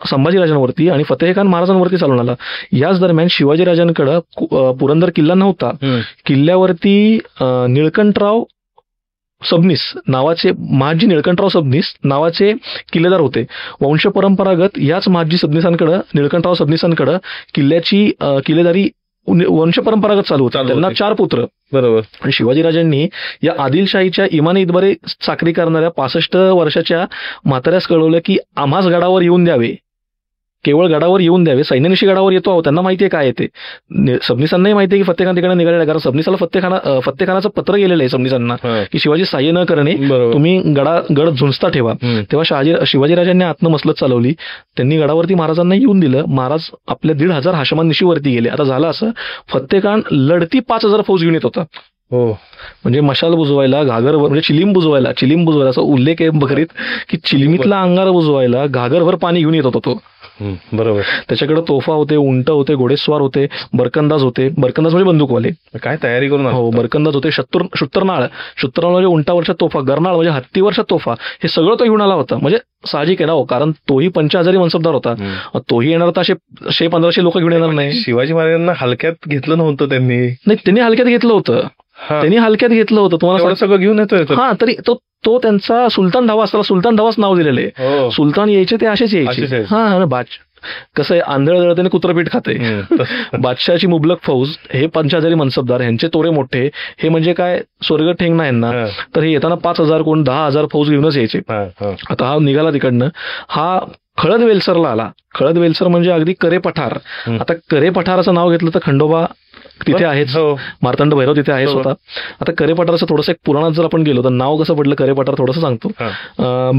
संभाजीराजांवरती आणि फतेह खान महाराजांवरती चालून आला. याच दरम्यान शिवाजीराजांकडे पुरंदर किल्ला नव्हता. किल्ल्यावरती निळकंठराव सबनीस नावाचे, महाजी निळकंठराव सबनीस नावाचे किल्लेदार होते. वंश परंपरागत याच महाजी सबनीसांकडे, निळकंठराव सबनीसांकडे किल्ल्याची किल्लेदारी वंश परंपरागत चालू होता. त्यांना 4 पुत्र. बरोबर. आणि शिवाजीराजांनी या आदिलशाहीच्या इमानी इतबरे चाकरी करणाऱ्या 65 वर्षाच्या म्हाताऱ्यास कळवलं की आम्हाच गडावर येऊन द्यावे, केवळ गडावर येऊन द्यावे, सैन्यानिशी गडावर येतो आहोत. त्यांना माहितीये काय येते, सबनीसांनाही माहितीये की फतेह खान तिकडे निघालेला, कारण सबनीसाला फतेह खानाचं पत्र गेलेलं आहे सबनीसांना की शिवाजी सहाय्य न करणे, तुम्ही गड झुंजता ठेवा. तेव्हा शिवाजीराजांनी आतनं मसलत चालवली. त्यांनी गडावरती महाराजांना येऊन दिलं. महाराज आपल्या 1,500 हाशमांनिशी वरती गेले. आता झालं असं, फतेह खान लढती 5,000 फौज घेऊन येत होता. म्हणजे मशाल बुजवायला, घागरभर म्हणजे चिलीम बुजवायला असा उल्लेख आहे बकरीत की चिलिमीतला अंगार बुजवायला घागरभर पाणी घेऊन येत होता तो. बरोबर. त्याच्याकडे तोफा होते, उंट होते, घोडेस्वार होते, बरकंदाज म्हणजे बंदूकवाले, काय तयारी करून. हो, बरकंदाज होते, शुत्तरनाळ म्हणजे उंटावरच्या तोफा, गरनाळ म्हणजे हत्तीवरच्या तोफा, हे सगळं तो घेऊन आला होता. म्हणजे साहजिक आहे ना हो, कारण तोही 5,000 मनसबदार होता. तोही येणार तर 100-1,500 लोक घेऊन येणार नाही. शिवाजी महाराजांना हलक्यात घेतलं नव्हतं त्यांनी हलक्यात घेतलं होतं. तुम्हाला सगळं घेऊन येतोय. हा, तरी तो त्यांचा सुलतान धावा असताना सुलतान धावाच नाव दिलेलं आहे. सुलतान यायचे ते असेच यायचे. हा, कसं आहे, आंधळ त्याने कुत्रपीठ खाते. बादशहाची मुबलक फौज, हे 5,000 मनसबदार, ह्यांचे तोरे मोठे, हे म्हणजे काय स्वर्ग ठेंग नाही यांना. तर हे येताना 5,000 कोण 10,000 फौज घेऊनच यायचे. आता हा निघाला तिकडनं, हा खळद वेलसरला आला. खळद वेलसर म्हणजे अगदी करे पठार. आता करे पठाराचं नाव घेतलं तर खंडोबा तिथे आहेच, मार्तंड भैरव तिथे आहे स्वतः. आता करे पठाराचं थोडंसं एक पुराणात जर आपण गेलो तर नाव कसं पडलं करे पठार थोडंसं सांगतो.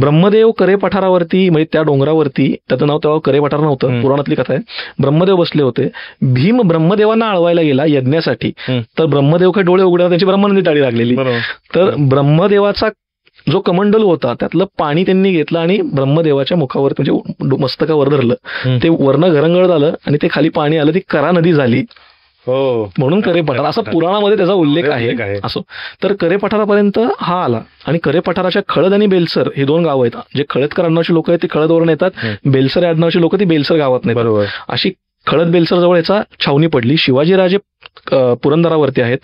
ब्रह्मदेव करे पठारावरती, म्हणजे त्या डोंगरावरती, त्याचं नाव तेव्हा करे पठार नव्हतं, पुराणातली कथा आहे. ब्रह्मदेव बसले होते. भीम ब्रह्मदेवांना आळवायला गेला यज्ञासाठी, तर ब्रह्मदेव काही डोळे उघड्यावर त्यांची ब्रह्मानंदी टाळी लागलेली. तर ब्रह्मदेवाचा जो कमंडलू होता त्यातलं पाणी त्यांनी घेतलं आणि ब्रह्मदेवाच्या मुखावर म्हणजे मस्तकावर धरलं. ते वर्ण घरंगळ झालं आणि ते खाली पाणी आलं, ती करा नदी झाली. म्हणून करे पठार असा पुराणामध्ये त्याचा उल्लेख आहे. असो, तर करे पठारापर्यंत हा आला. आणि करे पठाराच्या खळद आणि बेलसर हे 2 गाव आहेत. जे खळदकर आडनावाची लोक आहेत ते खळदवरून येतात, बेलसर आडनावाची लोक ती बेलसर गावात नाही. बरोबर. अशी खळद बेलसर जवळ याचा छावणी पडली. शिवाजीराजे पुरंदरावरती आहेत.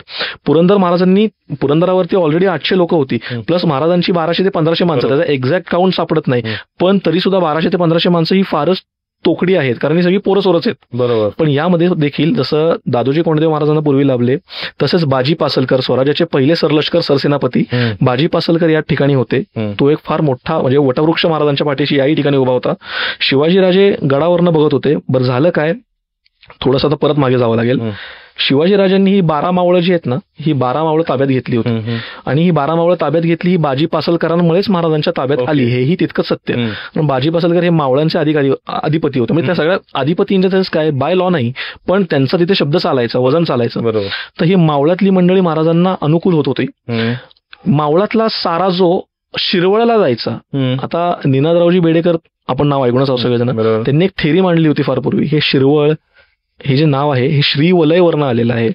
पुरंदरावरती ऑलरेडी 800 लोक होती, प्लस महाराजांची 1200 ते 1500 माणसं. त्याचा एक्झॅक्ट काउंट सापडत नाही, पण तरी सुद्धा 1200 ते 1500 माणसं ही फारच तोकडी आहेत, कारण ही सगळी पोरसोरच आहेत. बरोबर. पण यामध्ये देखील जसं दादोजी कोंडदेव महाराजांना पूर्वी लाभले, तसंच बाजी पासलकर, स्वराज्याचे पहिले सरलष्कर सरसेनापती बाजी पासलकर या ठिकाणी होते. तो एक फार मोठा म्हणजे वटवृक्ष महाराजांच्या पाठीशी याही ठिकाणी उभा होता. शिवाजीराजे गडावरनं बघत होते. बरं झालं काय, थोडंसं आता परत मागे जावं लागेल. शिवाजीराजांनी ही 12 मावळं जी आहेत ना, ही 12 मावळं ताब्यात घेतली होती आणि ही 12 मावळं ताब्यात घेतली ही बाजी पासलकरांमुळेच महाराजांच्या ताब्यात आली, हेही तितकंच सत्य. कारण बाजी पासलकर हे मावळांचे अधिपती होते. म्हणजे त्या सगळ्या अधिपती इन द सेन्स काय, बाय लॉ नाही, पण त्यांचा तिथे शब्द चालायचा, वजन चालायचं. बरोबर. तर ही मावळातली मंडळी महाराजांना अनुकूल होत होती. मावळातला सारा जो शिरवळला जायचा, आता निनादरावजी बेडेकर आपण नाव ऐकूनच आहोत सगळेजण, त्यांनी एक थेरी मांडली होती फार पूर्वी. हे शिरवळ हे जे नाव आहे हे श्री वलयवरनं आलेलं आहे.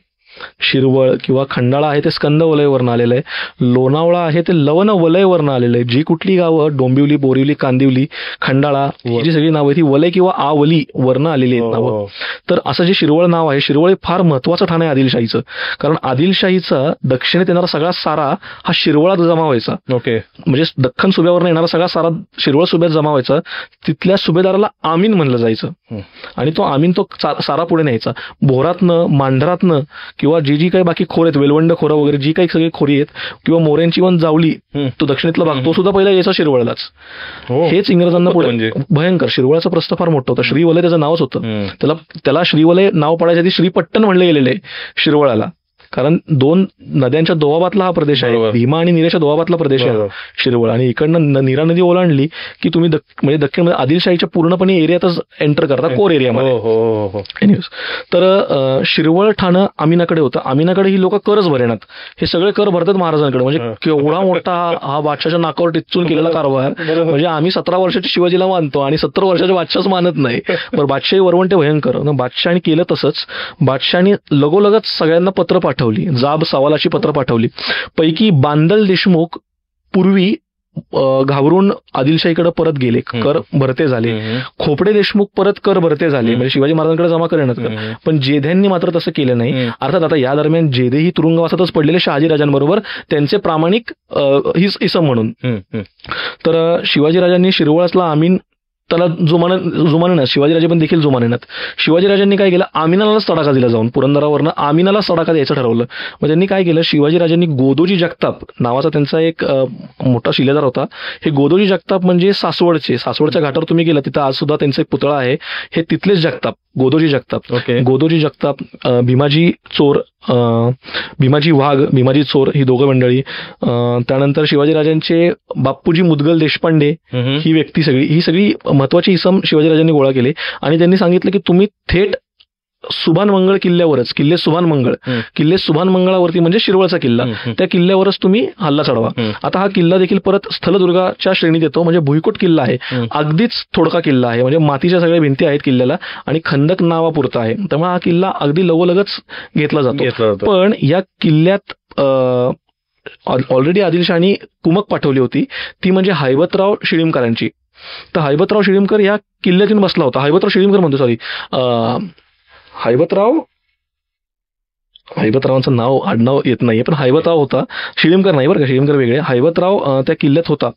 शिरवळ किंवा खंडाळा आहे ते स्कंद वलयवरनं आलेलं आहे. लोणावळा आहे ते लवण वलयवरनं आलेलं आहे. जी कुठली गावं डोंबिवली, बोरिवली, कांदिवली, खंडाळा ही जी सगळी नावं आहेत ही वलय किंवा आवली वरनं आलेली आहेत नावं. तर असं जे शिरवळ नाव आहे, शिरवळ हे फार महत्वाचं ठाण आहे आदिलशाहीचं. कारण आदिलशाहीचा दक्षिणेत येणारा सगळा सारा हा शिरवळात जमा व्हायचा. ओके. म्हणजे दख्खन सुभ्यावरनं येणारा सगळा सारा शिरवळ सुभ्यात जमा व्हायचा. तिथल्या सुभेदाराला आमीन म्हणलं जायचं आणि तो आमीन तो सारा पुढे न्यायचा. भोरातनं, मांढरातनं किंवा जी काही बाकी खोर आहेत, वेलवंड खोरं वगैरे जी काही सगळी खोरी आहेत किंवा मोऱ्यांची वन जावली, तो दक्षिणेतला भाग तो सुद्धा पहिला यायचा शिरवळलाच. हेच इंग्रजांना पुढे म्हणजे भयंकर शिरवळाचा प्रश्न फार मोठा होता. श्रीवलय त्याचं नावच होतं. त्याला श्रीवलय नाव पडायच्या आधी श्रीपट्टण म्हणले गेलेले शिरवळाला. कारण 2 नद्यांच्या दोआबातला हा प्रदेश आहे, भीमा आणि नीरेच्या दोआबातला प्रदेश आहे शिरवळ. आणि इकडनं नीरा नदी ओलांडली की तुम्ही म्हणजे दक्षिणमध्ये आदिलशाहीच्या पूर्णपणे एरियातच एंटर करता, कोर एरियामध्ये. तर शिरवळ ठाणं आमिनाकडे होतं. आमिनाकडे ही लोक करच भरेनात, हे सगळे कर भरतात महाराजांकडे. म्हणजे केवढा मोठा हा बादशाच्या नाकावर टिचून केलेला कारभार. म्हणजे आम्ही 17 वर्षाच्या शिवाजीला मानतो आणि 70 वर्षाच्या बादशाच मानत नाही. बरं, बादशाही वरवंटे भयंकर. बादशाहाने केलं तसंच. बादशाहाने लगोलगच सगळ्यांना पत्र पाठवली, जाब सवालाची पत्र पाठवली. पैकी बांदल देशमुख पूर्वी घाबरून आदिलशाहीकडे परत गेले, कर भरते झाले. खोपडे देशमुख परत कर भरते झाले, म्हणजे शिवाजी महाराजांकडे जमा करण्यात. पण जेध्यांनी मात्र तसं केलं नाही. अर्थात आता या दरम्यान जेधे ही तुरुंगवासातच पडलेले शहाजीराजांबरोबर त्यांचे प्रामाणिक इसम म्हणून. तर शिवाजीराजांनी शिरवळातला आमीन त्याला जुमानेनाथ, शिवाजीराजे पण देखील जुमानेनाथ. शिवाजीराजांनी काय केलं, आमिनालाच तडाखा दिला जाऊन. पुरंदरावरनं आमिनालाच तडाखा द्यायचं ठरवलं. मग त्यांनी काय केलं, शिवाजीराजांनी गोदोजी जगताप नावाचा त्यांचा एक मोठा शिलेदार होता. हे गोदोजी जगताप म्हणजे सासवडच्या घाटावर तुम्ही गेला तिथं आज सुद्धा त्यांचा एक पुतळा आहे. हे तिथलेच जगताप, गोदोजी जगताप. गोदोजी जगताप, भीमाजी चोर, भीमाजी वाघ, भीमाजी चोर ही दोघं मंडळी. त्यानंतर शिवाजीराजांचे बापूजी मुदगल देशपांडे ही व्यक्ती ही सगळी महत्वाची इसम शिवाजीराजांनी गोळा केले. आणि त्यांनी सांगितलं की तुम्ही थेट सुभानमंगळ किल्ल्यावरच, किल्ले सुभानमंगळावरती म्हणजे शिरवळचा किल्ला, त्या किल्ल्यावरच तुम्ही हल्ला चढवा. आता हा किल्ला देखील परत स्थलदुर्गाच्या श्रेणीत येतो. म्हणजे भुईकोट किल्ला आहे, अगदीच थोडका किल्ला आहे. म्हणजे मातीच्या सगळ्या भिंती आहेत किल्ल्याला आणि खंदक नावापुरता आहे. त्यामुळे हा किल्ला अगदी लगोलगच घेतला जातो. पण या किल्ल्यात ऑलरेडी आदिलशहानी कुमक पाठवली होती, ती म्हणजे हैबतराव शिळीमकरांची. तर हैबतराव शिळीमकर या किल्ल्यातून बसला होता. हैबतराव शिळीमकर म्हणतो, सॉरी, हैबतरावांचं नाव आडनाव येत नाहीये, पण हैबतराव होता, शिळीमकर नाही बरं का, शिळीमकर वेगळे. हैबतराव त्या किल्ल्यात होता.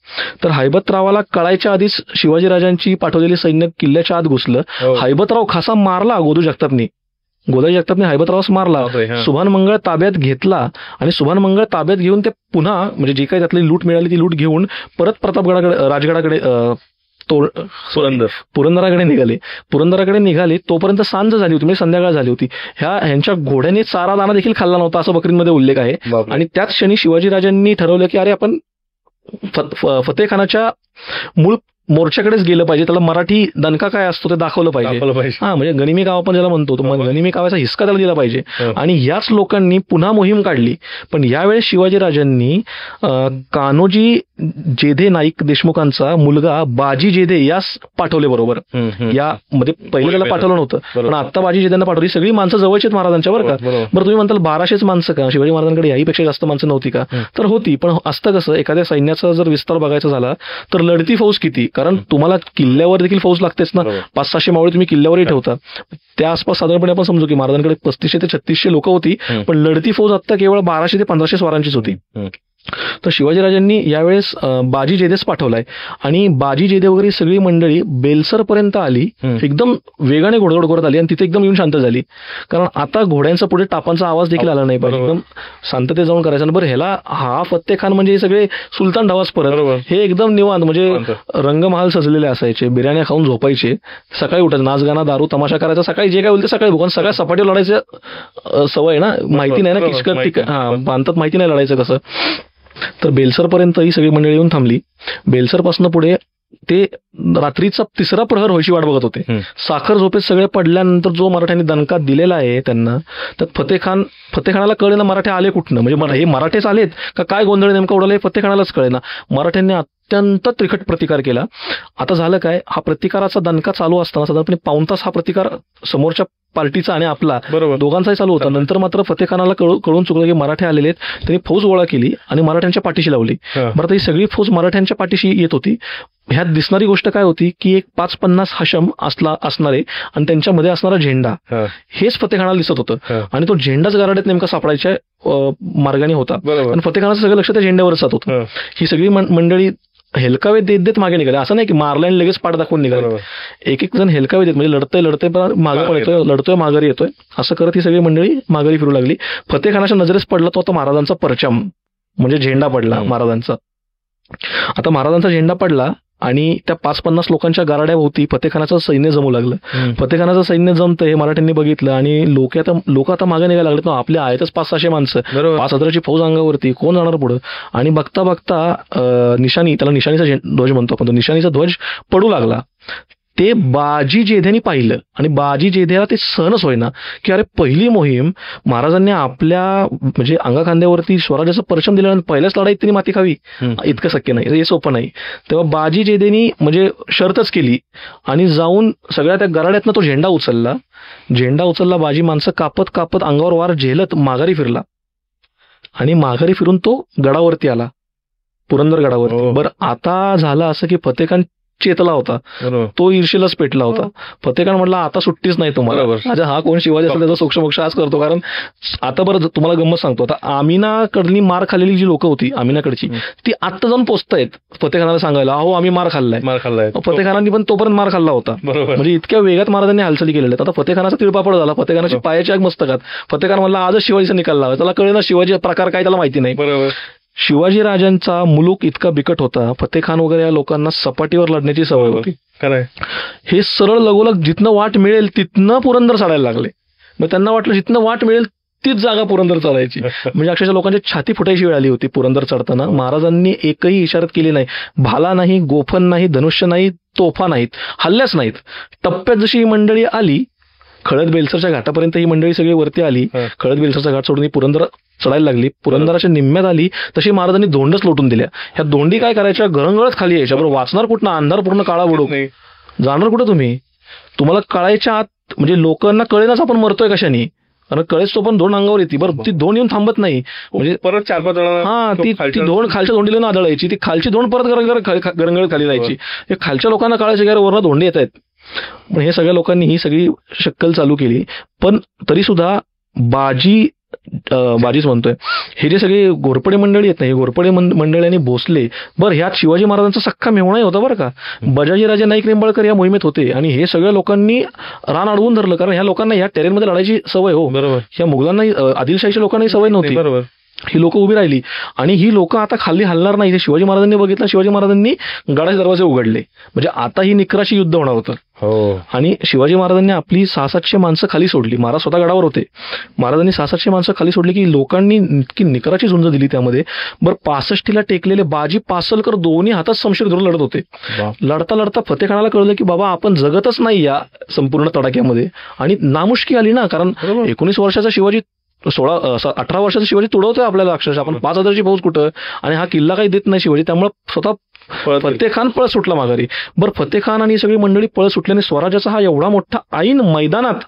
तर हैबतरावाला कळायच्या आधीच शिवाजीराजांची पाठवलेली सैन्य किल्ल्याच्या आत घुसलं. हैबतराव खासा मारला गोदोजी जगतापने हैबतरावास मारला. सुभानमंगळ ताब्यात घेतला आणि सुभानमंगळ ताब्यात घेऊन ते पुन्हा म्हणजे जी काही त्यातली लूट मिळाली ती लूट घेऊन परत प्रतापगडाकडे, राजगडाकडे, पुरंदराकडे निघाले. तोपर्यंत सांज झाली होती, म्हणजे संध्याकाळ झाली होती. ह्यांच्या घोड्याने चारा दाणा देखील खाल्ला नव्हता असं बकरीमध्ये उल्लेख आहे. आणि त्याच क्षणी शिवाजीराजांनी ठरवलं की अरे आपण फतेखानाच्या मूळ मोर्चाकडेच गेलं पाहिजे, त्याला मराठी दणका काय असतो ते दाखवलं पाहिजे. हा, म्हणजे गनिमी काव आपण ज्याला म्हणतो, गनिमी कावाचा हिसका त्याला दिला पाहिजे. आणि याच लोकांनी पुन्हा मोहीम काढली. पण यावेळेस शिवाजीराजांनी कान्होजी जेधे नाईक देशमुखांचा मुलगा बाजी जेधे यास पाठवले बरोबर. या मध्ये पहिले त्याला पाठवलं नव्हतं, पण आता बाजी जेधेंना पाठवली. सगळी माणसं जवळचीच महाराजांच्या बरं का. बरं, तुम्ही म्हणताल 1200 माणसं का, शिवाजी महाराजांकडे याहीपेक्षा जास्त माणसं नव्हती का? तर होती, पण असतं कसं, एखाद्या सैन्याचा जर विस्तार बघायचा झाला तर लढती फौज किती, कारण तुम्हाला किल्ल्यावर देखील फौज लागतेच ना. 500-600 मावळे तुम्ही किल्ल्यावरही ठेवता. त्या आसपास साधारणपणे आपण समजू की महाराजांकडे 3500 ते 3600 लोक होती, पण लढती फौज आता केवळ 1200 ते 1500 स्वारांचीच होती. तर शिवाजीराजांनी यावेळेस बाजी जेदेस पाठवलाय आणि बाजी जेदे वगैरे सगळी मंडळी बेलसरपर्यंत आली, एकदम वेगाने घोडदौड करत आली आणि तिथे एकदम येऊन शांत झाली. कारण आता घोड्यांचा पुढे टापांचा आवाज देखील आला नाही पाहिजे, एकदम शांततेत जाऊन करायचं. बरं, ह्याला हा फत्ते खान म्हणजे हे सगळे सुलतान ढवास परत हे एकदम निवांत, म्हणजे रंगमहाल सजलेले असायचे, बिर्याण्या खाऊन झोपायचे, सकाळी उठायचं, नाच गाणं दारू तमाशा करायचा, सकाळी जे काय बोलते सकाळी भुकून, सगळ्या सपाटीवर लढायचं सवय ना, माहिती नाही ना किचकट बांधतात, माहिती नाही लढायचं कसं. तर बेलसरपर्यंत ही सगळी मंडळी येऊन थांबली. बेलसरपासून पुढे ते रात्रीचा 3रा प्रहर व्हायची वाट बघत होते. साखर झोपेत सगळे पडल्यानंतर जो मराठ्यांनी दणका दिलेला आहे त्यांना, तर फतेखानाला कळे ना मराठे आले कुठनं, म्हणजे हे मराठेच आलेत का काय गोंधळ नेमका उडाला हे फतेखानालाच कळे ना. मराठ्यांनी अत्यंत तिखट प्रतिकार केला. आता झालं काय, हा प्रतिकाराचा दणका चालू असताना साधारणपणे पाऊण तास हा प्रतिकार समोरच्या पार्टीचा आणि आपला दोघांचाही चालू होता. नंतर मात्र फतेखानाला कळून चुकलं की मराठे आलेले आहेत. त्यांनी फौज गोळा केली आणि मराठ्यांच्या पाठीशी लावली. बरं, ही सगळी फौज मराठ्यांच्या पाठीशी येत होती. ह्यात दिसणारी गोष्ट काय होती की एक 550 हशम असणारे आणि त्यांच्यामध्ये असणारा झेंडा, हेच फतेखानाला दिसत होतं. आणि तो झेंडाच गाराड्यात नेमका सापडायच्या मार्गाने होता. आणि फतेखानाचं सगळं लक्ष त्या झेंड्यावरच जात होतं. ही सगळी मंडळी हेलकावे देत देत मागे निघाले. असं नाही की मारला आणि लगेच पाठ दाखवून निघाले. एक एक जण हेलकावे देत, म्हणजे लढतोय मागे पण येतोय, लढतोय माघारी येतोय, असं करत ही सगळी मंडळी माघारी फिरू लागली. फतेखानाच्या नजरेस पडला तो आता महाराजांचा परचम, म्हणजे झेंडा पडला महाराजांचा. आता महाराजांचा झेंडा पडला आणि त्या 550 लोकांच्या गाराड्याभोवती फतेखानाचं सैन्य जमू लागलं. फतेखानाचं सैन्य जमतं हे मराठ्यांनी बघितलं आणि लोक आता मागे निघायला लागलेत. आपल्या आहेतच 500-600 माणसं, 5000ची फौज अंगावरती, कोण जाणार पुढं. आणि बघता बघता निशाणी, त्याला निशाणीचा ध्वज म्हणतो आपण, तो निशाणीचा ध्वज पडू लागला. ते बाजी जेध्यानी पाहिलं आणि बाजी जेध्याला ते सहनच होईना की अरे, पहिली मोहीम महाराजांनी आपल्या म्हणजे अंगाखांद्यावरती स्वराज्याचं परचम दिल्यानंतर पहिल्याच लढाईत त्यांनी माती खावी, इतकं शक्य नाही, हे सोपं नाही. तेव्हा बाजी जेधेनी म्हणजे शर्तच केली आणि जाऊन सगळ्या त्या गराड्यातनं तो झेंडा उचलला. बाजी माणसं कापत कापत अंगावर वार झेलत माघारी फिरला आणि माघारी फिरून तो गडावरती आला, पुरंदर गडावरती. बरं, आता झालं असं की फतेखान चेतला होता, तो ईर्षेलाच पेटला होता. फतेखान म्हटला आता सुट्टीच नाही तुम्हाला. अच्छा, हा कोण शिवाजी असेल त्याचा सोक्षमोक्ष आज करतो. कारण आता बरं तुम्हाला गंमत सांगतो, आता आमिनाकडली मार खाल्लेली जी लोक होती आमिनाकडची, ती आत्ता जाऊन पोचतायत फतेखानाला सांगायला, अहो आम्ही मार खाल्लाय. फतेखानांनी पण तोपर्यंत मार खाल्ला होता. म्हणजे इतक्या वेगात महाराजांनी हालचाली केलेल्या. आता फतेखानाचा तिळपापड झाला, फतेखानाची पायाची आग मस्तकात. फतेखान म्हणला आजच शिवाजीचा निकाल लावा. त्याला कळेना शिवाजी प्रकार काय, त्याला माहिती नाही. शिवाजीराजांचा मुलूक इतका बिकट होता, फतेखान वगैरे या लोकांना सपाटीवर लढण्याची सवय होती. हे सरळ लगोलग जिथनं वाट मिळेल तिथनं पुरंदर चढायला लागले. मग त्यांना वाटलं जिथनं वाट मिळेल तीच जागा पुरंदर चढायची. म्हणजे अक्षरशः लोकांची छाती फुटायची वेळ आली होती पुरंदर चढताना. महाराजांनी एकही इशारत केली नाही, भाला नाही, गोफन नाही, धनुष्य नाही, तोफा नाहीत, हल्ल्याच नाहीत. टप्प्यात जशी ही मंडळी आली, खळद बेलसरच्या घाटापर्यंत ही मंडळी सगळी वरती आली. खळद बेलसरचा घाट सोडून ही पुरंदर चढायला लागली. पुरंदराच्या निम्म्यात आली तशी महाराजांनी धोंडच लोटून दिल्या. ह्या धोंडी काय करायच्या, गरंगळच खाली यायच्या. बरोबर, वाचणार कुठं, अंधार पूर्ण काळा बुडूक, जाणार कुठं तुम्ही. तुम्हाला कळायच्या आत म्हणजे लोकांना कळेनाच आपण मरतोय कशाने, कारण कळेच तो पण धोंड अंगावर येते. बरं, ती धोंड येऊन थांबत नाही, म्हणजे परत 4-5 जण ती धोंड खालच्या धोंडीला आदळायची, ती खालची धोंड परत गरंगळ खाली जायची. हे खालच्या लोकांना कळायचं की वरनं धोंडे येत आहेत. पण हे सगळ्या लोकांनी ही सगळी शक्कल चालू केली. पण तरी सुद्धा बाजीच म्हणतोय, हे जे सगळे घोरपडे मंडळी आहेत ना, हे घोरपडे मंडळींनी भोसले. बरं, ह्यात शिवाजी महाराजांचा सख्खा मेहुणाही होता बरं का, बजाजीराजे नाईक निंबाळकर या मोहिमेत होते. आणि हे सगळ्या लोकांनी रान अडवून धरलं, कारण ह्या लोकांना ह्या टेरेनमध्ये लढायची सवय. हो बरोबर, ह्या मुघलांनाही, आदिलशाहीच्या लोकांनाही सवय नव्हती. बरोबर, ही लोक उभी राहिली आणि ही लोक आता खाली हलणार नाही हे शिवाजी महाराजांनी बघितलं. शिवाजी महाराजांनी गडाचे दरवाजे उघडले, म्हणजे आता ही निकराशी युद्ध होणार होतं. आणि शिवाजी महाराजांनी आपली 600-700 माणसं खाली सोडली. महाराज स्वतः गडावर होते. महाराजांनी 600-700 माणसं खाली सोडली की लोकांनी इतकी निकराची झुंज दिली त्यामध्ये. बरं, 65ला टेकलेले बाजी पासलकर दोन्ही हातात शमशीर धरून लढत होते. लढता लढता फतेखानाला कळलं की बाबा आपण जगतच नाही या संपूर्ण तडाख्यामध्ये. आणि नामुष्की आली ना, कारण 19 वर्षाचा शिवाजी 18 वर्षाचा शिवाजी तुडवतोय आपल्याला अक्षरशः. आपण 5000ची फौज कुठं, आणि हा किल्ला काही देत नाही शिवाजी. त्यामुळे स्वतः फतेह खान पळ सुटला माघारी. बरं, फतेह खान आणि सगळी मंडळी पळ सुटल्याने स्वराज्याचा हा एवढा मोठा ऐन मैदानात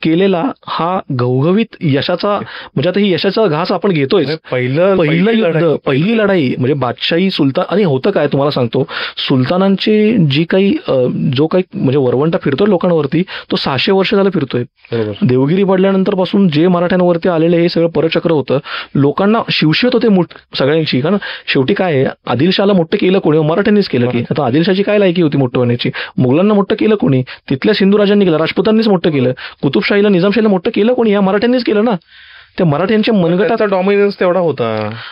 केलेला हा घवघवीत यशाचा, म्हणजे आता ही यशाचा घास आपण घेतोय. पहिलं युद्ध, पहिली लढाई म्हणजे बादशाही सुलतान. आणि होतं काय तुम्हाला सांगतो, सुलतानांचे जी काही जो काही म्हणजे वरवंटा फिरतोय लोकांवरती तो 600 वर्ष झालं फिरतोय. देवगिरी पडल्यानंतर पासून जे मराठ्यांवरती आलेले हे सगळं परचक्र होतं. लोकांना शिवशिवत होते सगळ्यांची. कारण शेवटी काय आहे, आदिलशहाला मोठं केलं कोणी, मराठ्यांनीच केलं की. आता आदिलशाची काय लायकी होती मोठं होण्याची, मुघलांना मोठं केलं कोणी, तिथल्या सिंधू राजांनी केलं, राजपुतांनीच मोठं केलं. कुतुबशाहीला, निजामशाहीला मोठं केलं कोणी, या मराठ्यांनीच केलं ना. त्या मराठ्यांच्या मनगटाचा डॉमिनन्स तेवढा होता.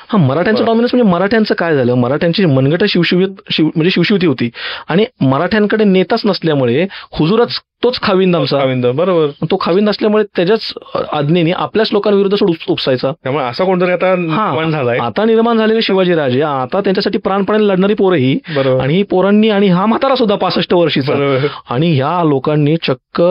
हा, मराठ्यांचा डॉमिनन्स म्हणजे मराठ्यांचं काय झालं, मराठ्यांची मनगट म्हणजे शिवशिवती होती. आणि मराठ्यांकडे नेताच नसल्यामुळे हुजूरच तोच खाविंद आमचा. बरोबर. तो खाविंद असल्यामुळे त्याच्याच आज्ञेने आपल्याच लोकांविरुद्ध उपसायचा. त्यामुळे असा कोणतरी आता निर्माण झालेले शिवाजीराजे, आता त्यांच्यासाठी प्राणपणाने लढणारी पोरं ही, आणि ही पोरांनी, आणि हा म्हातारा सुद्धा 65 वर्षीचा, आणि ह्या लोकांनी चक्क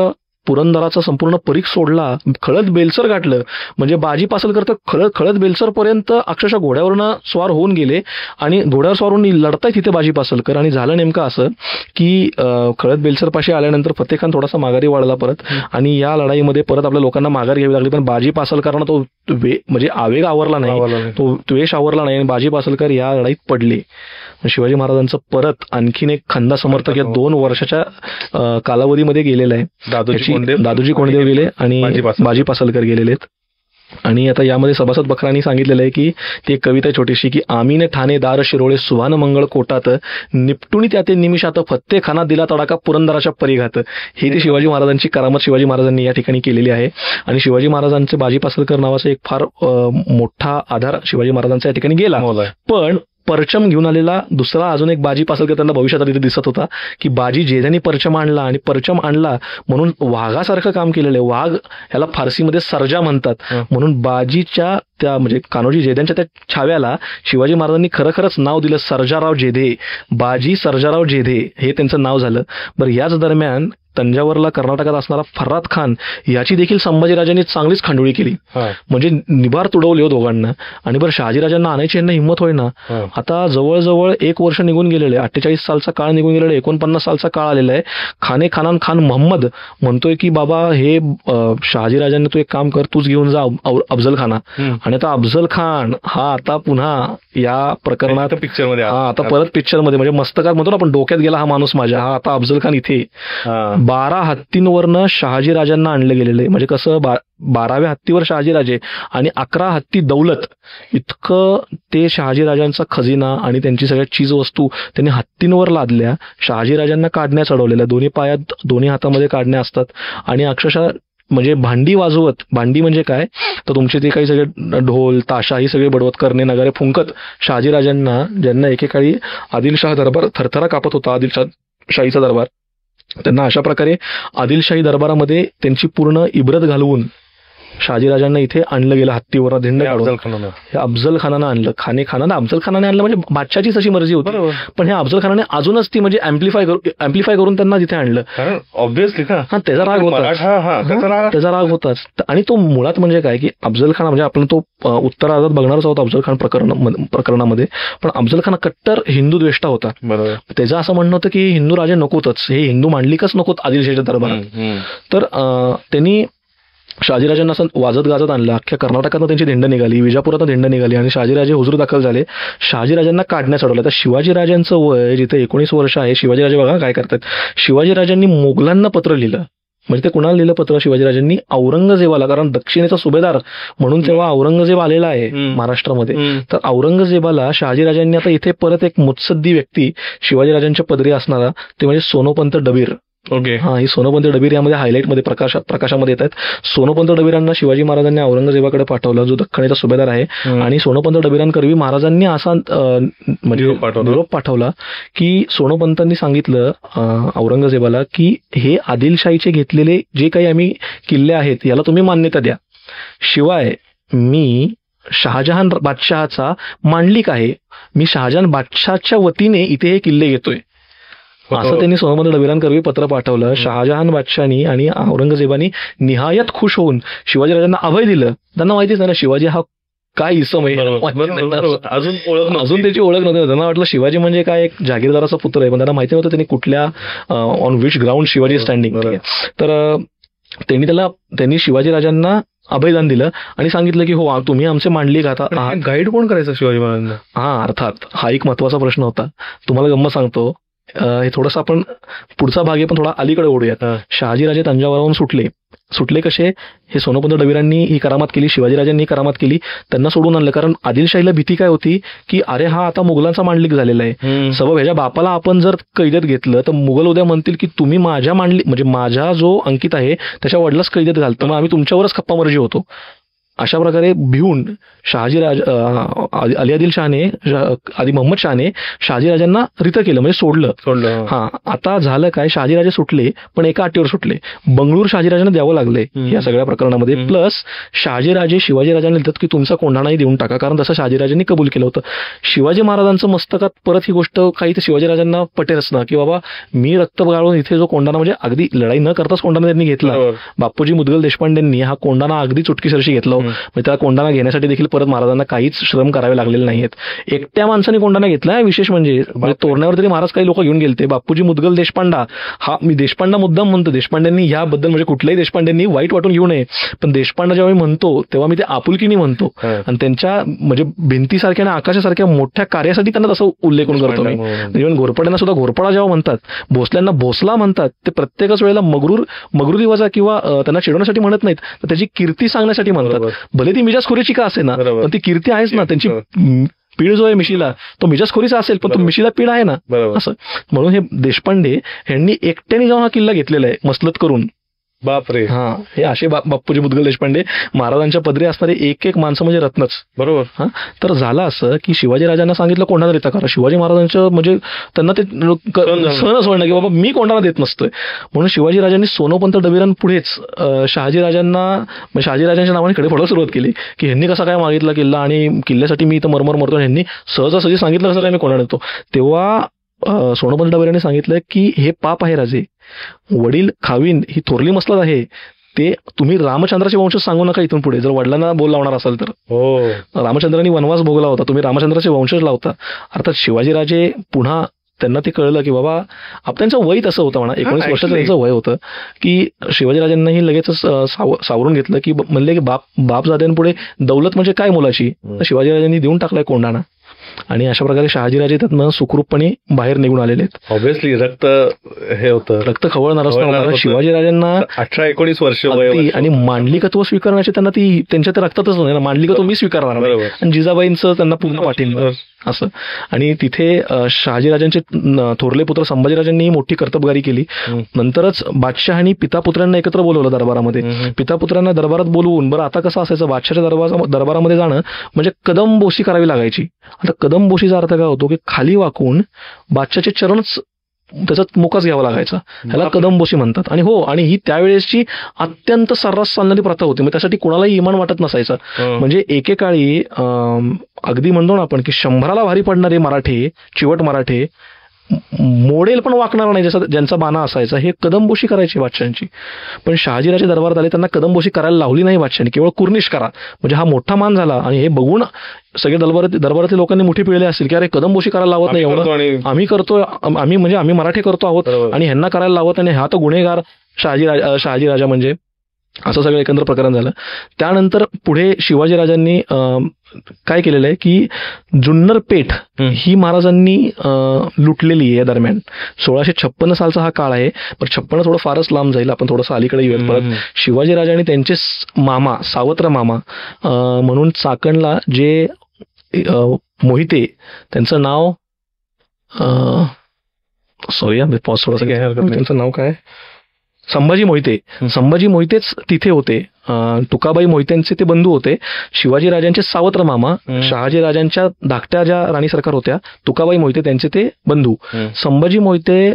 पुरंदराचा संपूर्ण परीख सोडला, खळद बेलसर गाठलं. म्हणजे बाजी पासलकर तर खळद बेलसर पर्यंत अक्षरशः घोड्यावरनं स्वार होऊन गेले, आणि घोड्यावर स्वार होऊन लढताय तिथे बाजी पासलकर. आणि झालं नेमकं असं की खळद बेलसर पाशी आल्यानंतर फतेह खान थोडासा माघारी वळला परत, आणि या लढाईमध्ये परत आपल्या लोकांना माघार घ्यावी लागली. पण बाजी पासलकरांना तो म्हणजे आवेग आवरला नाही, तो द्वेष आवरला नाही, आणि बाजी पासलकर या लढाईत पडले. शिवाजी महाराजांचं परत आणखीन एक खंदा समर्थक या 2 वर्षाच्या कालावधीमध्ये गेलेला आहे. दादोजी कोंडदेव गेले आणि बाजी पासलकर गेलेले आहेत. आणि आता यामध्ये सभासद बकरांनी सांगितलेलं आहे की ती एक कविता छोटीशी की आमीने ठाणेदार शिरोळे सुभान मंगळ कोटात निपटुनी त्या ते निमिषात फत्ते खाना दिला तडाका पुरंदराच्या परिघात. ही ती शिवाजी महाराजांची करामत शिवाजी महाराजांनी या ठिकाणी केलेली आहे. आणि शिवाजी महाराजांचे बाजी पासलकर नावाचा एक फार मोठा आधार शिवाजी महाराजांचा या ठिकाणी गेला. पण परचम घेऊन आलेला दुसरा अजून एक बाजी पासलकर त्यांना भविष्यात तिथे दिसत होता की बाजी जेध्यानी परचम आणला, आणि परचम आणला म्हणून वाघासारखं काम केलेलं आहे. वाघ ह्याला फारसीमध्ये सर्जा म्हणतात. म्हणून बाजीच्या त्या म्हणजे कान्होजी जेध्यांच्या त्या छाव्याला शिवाजी महाराजांनी खरंच नाव दिलं सर्जाराव जेधे. बाजी सर्जाराव जेधे हे त्यांचं नाव झालं. बरं, याच दरम्यान तंजावरला कर्नाटकात असणारा फर्राद खान याची देखील संभाजीराजांनी चांगलीच खांडोळी केली. म्हणजे निभार तुडवले हो दोघांना. आणि बरं, शहाजीराजांना आणायची यांना हिंमत होईना. आता जवळजवळ 1 वर्ष निघून गेलेलं आहे, 48 सालचा काळ निघून गेलेला आहे, 49 सालचा काळ आलेला आहे. खान मोहम्मद म्हणतोय की बाबा हे शहाजीराजांनी तू एक काम कर, तूच घेऊन जा अफजल खाना. आणि आता अफजल खान हा आता पुन्हा या प्रकरणात पिक्चरमध्ये आता परत पिक्चरमध्ये म्हणजे मस्तकात म्हणतो ना आपण, डोक्यात गेला हा माणूस माझ्या. हा आता अफजल खान इथे 12 हत्तींवरनं शहाजीराजांना आणलं गेलेलं आहे. म्हणजे कसं 12व्या हत्तीवर शहाजीराजे आणि 11 हत्ती दौलत, इतकं ते शहाजीराजांचा खजिना आणि त्यांची सगळ्या चीज वस्तू त्यांनी हत्तींवर लादल्या. शहाजीराजांना काढण्या चढवलेल्या, दोन्ही पायात दोन्ही हातामध्ये काढण्या असतात. आणि अक्षरशः म्हणजे भांडी वाजवत, भांडी म्हणजे काय तर तुमचे ते काही सगळे ढोल ताशा ही सगळे बडवत करणे नगारे फुंकत शहाजीराजांना, ज्यांना एकेकाळी आदिलशाह दरबार थरथरा कापत होता, आदिलशाहीचा दरबार, त्यांना अशा प्रकारे आदिलशाही दरबारामध्ये त्यांची पूर्ण इब्रत घालवून शहाजीराजांना इथे आणलं गेलं हत्तीवर धिंड काढून. हे अफजल खानानं आणलं. अफजल खानाने आणलं म्हणजे बादशाचीच अशी मर्जी होती. पण हे अफजल खानाने अजूनच ती म्हणजे अँप्लिफाय करून त्यांना तिथे आणलं. ऑब्व्हियसली हा त्याचा राग होताच. आणि तो मुळात म्हणजे काय की अफजल खान म्हणजे आपण तो उत्तरार्धात बघणारच आहोत अफजल खान प्रकरणामध्ये. पण अफजल खान कट्टर हिंदू द्वेष्टा होता. त्याचं असं म्हणणं होतं की हिंदू राजे नकोतच, हे हिंदू मांडलिकच नकोत आदिलशाहीच्या दरबारात. तर त्यांनी शहाजीराजांना असं वाजत गाजत आणलं. अख्ख्या कर्नाटकातनं त्यांची धिंड निघाली, विजापुरातनं धिंड निघाली आणि शहाजीराजे हुजूर दाखल झाले. शहाजीराजांना काढण्यात चढवलं. तर शिवाजीराजांचं वय जिथे 19 वर्ष आहे, शिवाजीराजे बघा काय करतात. शिवाजीराजांनी मोगलांना पत्र लिहिलं. म्हणजे ते कुणाला लिहिलं पत्र शिवाजीराजांनी? औरंगजेबाला. कारण दक्षिणेचा सुभेदार म्हणून तेव्हा औरंगजेब आलेला आहे महाराष्ट्रामध्ये. तर औरंगजेबाला शहाजीराजांनी आता इथे परत एक मुत्सद्दी व्यक्ती शिवाजीराजांच्या पदरी असणारा ते म्हणजे सोनोपंत डबीर. ओके. हा, ही सोनोपंत डबीर यामध्ये हायलाईटमध्ये प्रकाशामध्ये येत आहेत. सोनोपंत डबीरांना शिवाजी महाराजांनी औरंगजेबाकडे पाठवलं, जो दख्खनचा सुभेदार आहे. आणि सोनोपंत डबीरांकरवी महाराजांनी असा म्हणजे निरोप पाठवला की सोनोपंतांनी सांगितलं औरंगजेबाला की हे आदिलशाहीचे घेतलेले जे काही आम्ही किल्ले आहेत याला तुम्ही मान्यता द्या. शिवाय मी शहाजहान बादशहाचा मांडलिक आहे, मी शहाजहान बादशहाच्या वतीने इथे हे किल्ले घेतोय, असं त्यांनी सोनोपंत डबीरांकरवी पत्र पाठवलं. शहाजहान बादशाहानी आणि औरंगजेबानी निहायत खुश होऊन शिवाजीराजांना अभय दिलं. त्यांना माहितीच नाही ना शिवाजी हा काय इसम आहे अजून त्याची ओळख नव्हती. त्यांना वाटलं शिवाजी म्हणजे काय एक जागीरदाराचा पुत्र आहे, पण त्यांना माहिती नव्हतं त्यांनी कुठल्या on which ground Shivaji standing. तर त्यांनी शिवाजी राजांना अभयदान दिलं आणि सांगितलं की हो तुम्ही आमचे मांडली गाता. गाईड कोण करायचं शिवाजी महाराजांना? अर्थात हा एक महत्वाचा प्रश्न होता. तुम्हाला गंमत सांगतो, हे थोडंसं आपण पुढचा भाग आहे पण थोडा अलीकडे ओढूयात. शहाजीराजे तंजावरहून सुटले कसे? हे सोनोपंत डबीरांनी ही करामत केली, शिवाजीराजांनी ही करामत केली, त्यांना सोडून आणलं. कारण आदिलशाहीला भीती काय होती की अरे हा आता मुघलांचा मांडलिक झालेला आहे, सबब ह्याच्या बापाला आपण जर कैदेत घेतलं तर मुघल उद्या म्हणतील की तुम्ही माझ्या म्हणजे माझा जो अंकित आहे त्याच्या वडिलाच कैदेत घालतं, तर मग आम्ही तुमच्यावरच खप्पामर्जी होतो. अशा प्रकारे भिवून अली आदिल शहाने आधी मोहम्मद शहाने शहाजीराजांना रित केलं, म्हणजे सोडलं. आता झालं काय, शहाजीराजे सुटले पण एका अटीवर सुटले. बंगळूर शहाजीराजांना द्यावं लागले या सगळ्या प्रकरणामध्ये. प्लस शहाजीराजे शिवाजीराजांना लिहितात की तुमचा कोंढाणाही देऊन टाका, कारण तसं शहाजीराजांनी कबूल केलं होतं. शिवाजी महाराजांचं मस्तकात परत ही गोष्ट काही तर शिवाजीराजांना पटेलच ना की बाबा मी रक्त गाळून इथे जो कोंढाणा, म्हणजे अगदी लढाई न करताच कोंढाणा त्यांनी घेतला. बापूजी मुदगल देशपांडेंनी हा कोंढाणा अगदी चुटकीसरशी घेतला. म्हणजे त्या कोंढाणा घेण्यासाठी देखील परत महाराजांना काहीच श्रम करावे लागलेले नाहीत. एकट्या माणसाने कोंढाणा घेतला. विशेष म्हणजे तोरण्यावर तरी महाराज काही लोक घेऊन गेलते. बापूजी मुदगल देशपांडा, हा मी देशपांडा मुद्दाम म्हणतो, देशपांड्यांनी याबद्दल म्हणजे कुठल्याही देशपांड्यांनी वाईट वाटून घेऊ नये, पण देशपांडा जेव्हा मी म्हणतो तेव्हा मी ते आपुलकीने म्हणतो आणि त्यांच्या म्हणजे भिंतीसारख्या आणि आकाशासारख्या मोठ्या कार्यासाठी त्यांना तसं उल्लेख करून करतो मी. इव्हन घोरपड्यांना सुद्धा घोरपडा जेव्हा म्हणतात, भोसल्यांना भोसला म्हणतात, ते प्रत्येकच वेळेला मगरुरी वजा किंवा त्यांना चिडवण्यासाठी म्हणत नाहीत, तर त्याची कीर्ती सांगण्यासाठी म्हणतात. भले ती मिजाजखोरीची का असे ना, पण ती कीर्ती आहेच ना. त्यांची पीळ जो आहे मिशीला तो मिजाजखोरीचा असेल पण तो मिशीला पीळ आहे ना असं. म्हणून हे देशपांडे यांनी एकट्याने जेव्हा हा किल्ला घेतलेला आहे मसलत करून, बापरे. हे असे बापूजी मुदगल देशपांडे महाराजांच्या पदरी असणारे एक माणसं म्हणजे रत्नच. बरोबर. तर झालं असं की शिवाजीराजांना सांगितलं कोंढाणा देता करा. शिवाजी महाराजांचं म्हणजे त्यांना ते सहनच म्हणणं की बाबा मी कोंढाणा देत नसतोय. म्हणून शिवाजीराजांनी सोनोपंत डबीरांपुढेच शहाजीराजांच्या नावाने कडे फोडायला सुरुवात केली की ह्यांनी कसा काय मागितला किल्ला आणि किल्ल्यासाठी मी इथं मरमर मरतो. ह्यांनी सहजासहजी सांगितलं कसं काय मी कोंढाणा देतो. तेव्हा सोनोपंत डबीरांनी सांगितलं की हे पाप आहे राजे, वडील खावीन ही थोरली मसलत आहे, ते तुम्ही रामचंद्राचे वंश सांगू नका इथून पुढे. जर वडिलांना बोल लावणार असाल तर. रामचंद्रांनी वनवास भोगला होता, तुम्ही रामचंद्राचे वंशज लावता. अर्थात शिवाजीराजे पुन्हा त्यांना ते कळलं की बाबा त्यांचं वय तसं होतं म्हणा, 19 वर्षाचं त्यांचं वय होतं की शिवाजीराजांनाही लगेच सावरून घेतलं की म्हणले की बाप जात्यांपुढे दौलत म्हणजे काय मुलाची. शिवाजीराजांनी देऊन टाकलाय कोंढाणा आणि अशा प्रकारे शहाजीराजे त्यातनं सुखरूपपणे बाहेर निघून आलेले आहेत. ऑब्व्हियसली रक्त खवळणार असतं. शिवाजीराजांना 18-19 वर्ष आणि मांडलिकत्व स्वीकारण्याचे त्यांना त्यांच्या त्या रक्तातच नाही ना, मांडलिकत्व मी स्वीकारणार आणि जिजाबाईंचं त्यांना पूर्ण पाठिंबा असं. आणि तिथे शहाजीराजांचे थोरले पुत्र संभाजीराजांनी मोठी कर्तबगारी केली. नंतरच बादशहानी पितापुत्रांना एकत्र बोलवलं दरबारामध्ये. पितापुत्रांना दरबारात बोलवून बरं आता कसं असायचं, बादशाच्या दरबारामध्ये जाणं म्हणजे कदमबोशी करावी लागायची. आता कदमबोशीचा अर्थ काय होतो की खाली वाकून बादशाचे चरणच त्याचा मुखच घ्यावा लागायचा, ह्याला कदमबोशी म्हणतात. आणि आणि ही त्यावेळेसची अत्यंत सर्रास चालणारी प्रथा होती. मग त्यासाठी कोणालाही इमान वाटत नसायचं. म्हणजे एकेकाळी अगदी म्हणतो ना आपण की 100ला भारी पडणारे मराठे, चिवट मराठे मोडेल पण वाकणार नाही, जसं ज्यांचा बाणा असायचा, हे कदमबोशी करायची बादशांची. पण शहाजीराजे दरबारात आले, त्यांना कदमबोशी करायला लावली नाही बादशांनी, केवळ कुर्निश करा. म्हणजे हा मोठा मान झाला. आणि हे बघून सगळे दरबारातील लोकांनी मुठी पिळले असतील की अरे कदमबोशी करायला लावत नाही, एवढं आम्ही करतोय, आम्ही मराठे करतो आहोत आणि ह्यांना करायला लावत आणि हा तो गुन्हेगार शहाजीराजा म्हणजे असं सगळं एकंदर प्रकरण झालं. त्यानंतर पुढे शिवाजीराजांनी काय केलेलं आहे की जुन्नर पेठ ही महाराजांनी लुटलेली आहे या दरम्यान. 1656 सालचा हा काळ आहे. पण 56 थोडं फारच लांब जाईल, आपण थोडंसं अलीकडे येऊयात परत. शिवाजीराजांनी त्यांचे मामा, सावत्र मामा म्हणून चाकणला जे मोहिते, त्यांचं नाव त्यांचं नाव काय, संभाजी मोहितेच तिथे होते. तुकाबाई मोहित्यांचे ते बंधू होते. शिवाजीराजांचे सावत्र मामा, शहाजीराजांच्या धाकट्या ज्या राणी सरकार होत्या तुकाबाई मोहिते, त्यांचे ते बंधू. संभाजी मोहिते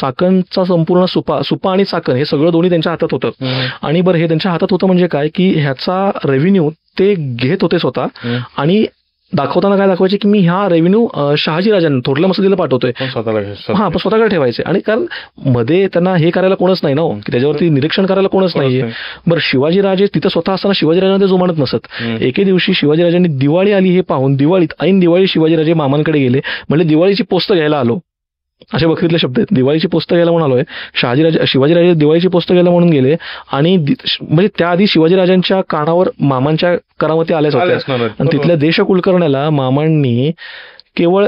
चाकणचा संपूर्ण सुपा आणि चाकण हे सगळं दोन्ही त्यांच्या हातात होतं. आणि बरं, हे त्यांच्या हातात होतं म्हणजे काय की ह्याचा रेव्हेन्यू ते घेत होते स्वतः आणि दाखवताना काय दाखवायचे की मी ह्या रेव्हेन्यू शहाजी राजांना थोरल्या मसुदीला पाठवतोय, पण स्वतःकडे ठेवायचे. आणि कारण मध्ये त्यांना हे करायला कोणच नाही ना, की त्याच्यावरती निरीक्षण करायला कोणच नाहीये. बरं, शिवाजीराजे तिथं स्वतः असताना शिवाजीराजांना ते जुमानत नसत. एके दिवशी शिवाजीराजांनी दिवाळी आली हे पाहून दिवाळीत ऐन दिवाळी शिवाजीराजे मामांकडे गेले, म्हणजे दिवाळीची पोस्त घ्यायला आलो, असे बखरीतले शब्द आहेत. दिवाळीची पोस्त घ्यायला म्हणून आलोय. शिवाजीराजे दिवाळीची पोस्त घ्यायला म्हणून गेले आणि म्हणजे त्याआधी शिवाजीराजांच्या कानावर मामांच्या करामती आल्याच होत्या. आणि तिथल्या देश कुलकर्ण्याला मामांनी केवळ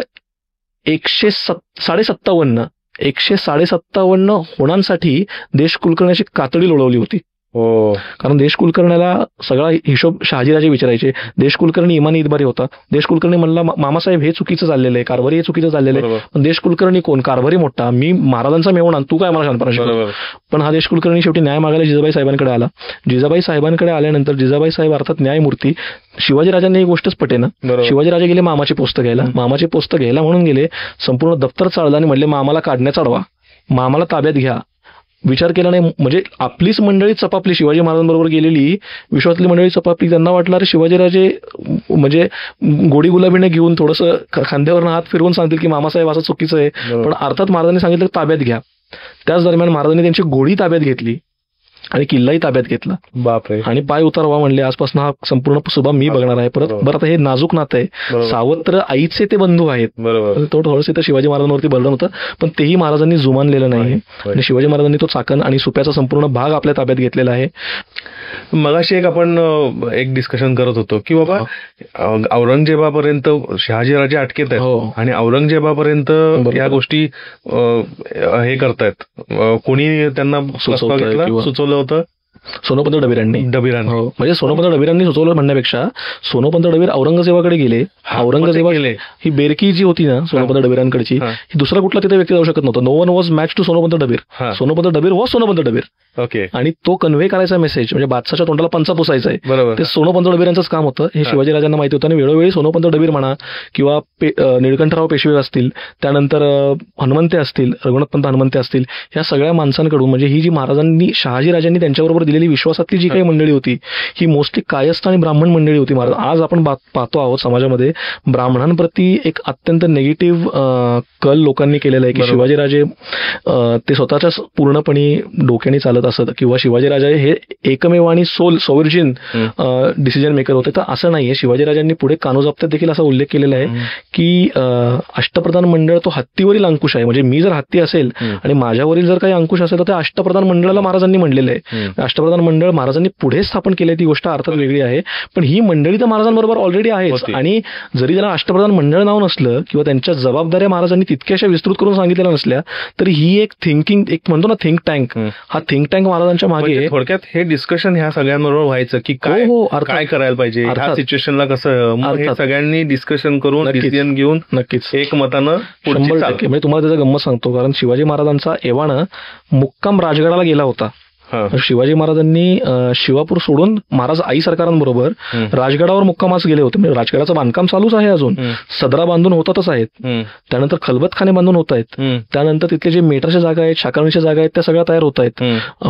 157 होणांसाठी देश कुलकर्ण्याची कातडी लोळवली होती. कारण देश कुलकर्ण्याला सगळा हिशोब शहाजीराजे विचारायचे. देश कुलकर्णी इमानी इतबारी होता. देश कुलकर्णी म्हणला मामासाहेब हे चुकीचं चाललेलं आहे, कारभारी हे चुकीचं चाललेलं आहे. पण देश कुलकर्णी कोण? कारभारी मोठा, मी महाराजांचा मेवणा, तू काय मला शांतपणा शिकव. पण हा देश कुलकर्णी शेवटी न्याय मागायला जिजाबाई साहेबांकडे आला. जिजाबाई साहेबांकडे आल्यानंतर जिजाबाई साहेब अर्थात न्यायमूर्ती, शिवाजीराजांनी ही गोष्टच पटेना. शिवाजीराजे गेले मामाची पोस्त घ्यायला. मामाची पोस्त घ्यायला म्हणून गेले, संपूर्ण दप्तर चाळलं आणि म्हणले मामाला काढण्याचा अडवा, मामाला ताब्यात घ्या. विचार केला नाही, म्हणजे आपलीच मंडळी चपापली, शिवाजी महाराजांबरोबर गेलेली विश्वातली मंडळी चपापली. त्यांना वाटलं अरे शिवाजीराजे म्हणजे गोडी गुलाबीने घेऊन थोडंसं खांद्यावरून हात फिरवून सांगतील की मामासाहेब असं चुकीचं आहे. पण अर्थात महाराजांनी सांगितलं ताब्यात घ्या. त्याच दरम्यान महाराजांनी त्यांची घोडी ताब्यात घेतली आणि किल्लाही ताब्यात घेतला. बापरे. आणि पाय उतारवा म्हणले, आजपासून हा संपूर्ण सुभा मी बघणार आहे. परत बरं, आता हे नाजूक नातं आहे, सावत्र आईचे ते बंधू आहेत. तो थोडंसं तर शिवाजी महाराजांवरती बर्डन होतं, पण तेही महाराजांनी जुमानलेलं नाही. आणि शिवाजी महाराजांनी तो चाकण आणि सुप्याचा संपूर्ण भाग आपल्या ताब्यात घेतलेला आहे. मगाशी आपण एक डिस्कशन करत होतो की बाबा औरंगजेबापर्यंत शहाजीराजे अटकेत आहेत आणि औरंगजेबापर्यंत या गोष्टी हे करतायत. कोणी त्यांना सुचवलं होतं? सोनोपंत डबीरांनी. म्हणजे सोनोपंत डबीरांनी सुचवलं म्हणण्यापेक्षा सोनोपंत डबीर औरंगजेबाकडे गेले. औरंगजेबा ही बेरकी जी होती ना सोनोपंत डबीरांकडची, ही दुसरा कुठला तिथे व्यक्ती जाऊ शकत नव्हता. No one was match to Sonopant Dabir. Sonopant Dabir was Sonopant Dabir. Okay. आणि तो कन्व्हे करायचा मेसेज म्हणजे बादशाच्या तोंडाला पंचा पुसायचा आहे, ते सोनोपंत डबीरांचंच काम होतं. हे शिवाजीराजांना माहिती होतं. आणि वेळोवेळी सोनोपंत डबीर म्हणा किंवा निळकंठराव पेशवे असतील, त्यानंतर हनुमंते असतील, रघुनाथपंत हनुमंते असतील, या सगळ्या माणसांकडून म्हणजे ही जी महाराजांनी शहाजीराजांनी त्यांच्याबरोबर दिलेली विश्वासातली जी काही मंडळी होती ही मोस्टली कायस्थ आणि ब्राह्मण मंडळी होती. महाराज आज आपण पाहतो आहोत समाजामध्ये ब्राह्मणांप्रती एक अत्यंत निगेटिव्ह कल लोकांनी केलेला आहे की शिवाजीराजे ते स्वतःच्याच पूर्णपणे डोक्याने चालत असत किंवा शिवाजीराजे हे एकमेव आणि सोवर्जिन डिसिजन मेकर होते. तर असं नाहीये. शिवाजीराजांनी पुढे कानोजप्त्यात देखील असा उल्लेख केलेला आहे की अष्टप्रधान मंडळ तो हत्तीवरील अंकुश आहे. म्हणजे मी जर हत्ती असेल आणि माझ्यावरील जर काही अंकुश असेल तर त्या अष्टप्रधान मंडळाला महाराजांनी म्हणलेलं आहे. अष्टप्रधान मंडळ महाराजांनी पुढे स्थापन केले, ती गोष्ट अर्थात वेगळी आहे. पण ही मंडळी तर महाराजांबरोबर ऑलरेडी आहे. आणि जरी त्याला अष्टप्रधान मंडळ नाव नसलं किंवा त्यांच्या जबाबदाऱ्या महाराजांनी तितक्याशा विस्तृत करून सांगितलेल्या नसल्या तरी ही एक थिंकिंग, एक म्हणतो ना थिंक टँक, हा थिंक टँक महाराजांच्या मागे. थोडक्यात हे डिस्कशन ह्या सगळ्यांबरोबर व्हायचं की काय काय करायला पाहिजे, ह्या सिच्युएशनला कसं, सगळ्यांनी डिस्कशन करून डिसिजन घेऊन नक्कीच एक मतानं 100%. म्हणजे तुम्हाला त्याचा गंमत सांगतो, कारण शिवाजी महाराजांचा एवानं मुक्काम राजगडाला गेला होता. शिवाजी महाराजांनी शिवापूर सोडून महाराज आई सरकारांबरोबर राजगडावर मुक्कामास गेले होते. म्हणजे राजगडाचं बांधकाम चालूच आहे, अजून सदरा बांधून होतातच आहेत, त्यानंतर खलबतखाने बांधून होत आहेत, त्यानंतर तिथले जे मेटरच्या जागा आहेत, शाकारणीच्या जागा आहेत त्या सगळ्या तयार होत आहेत,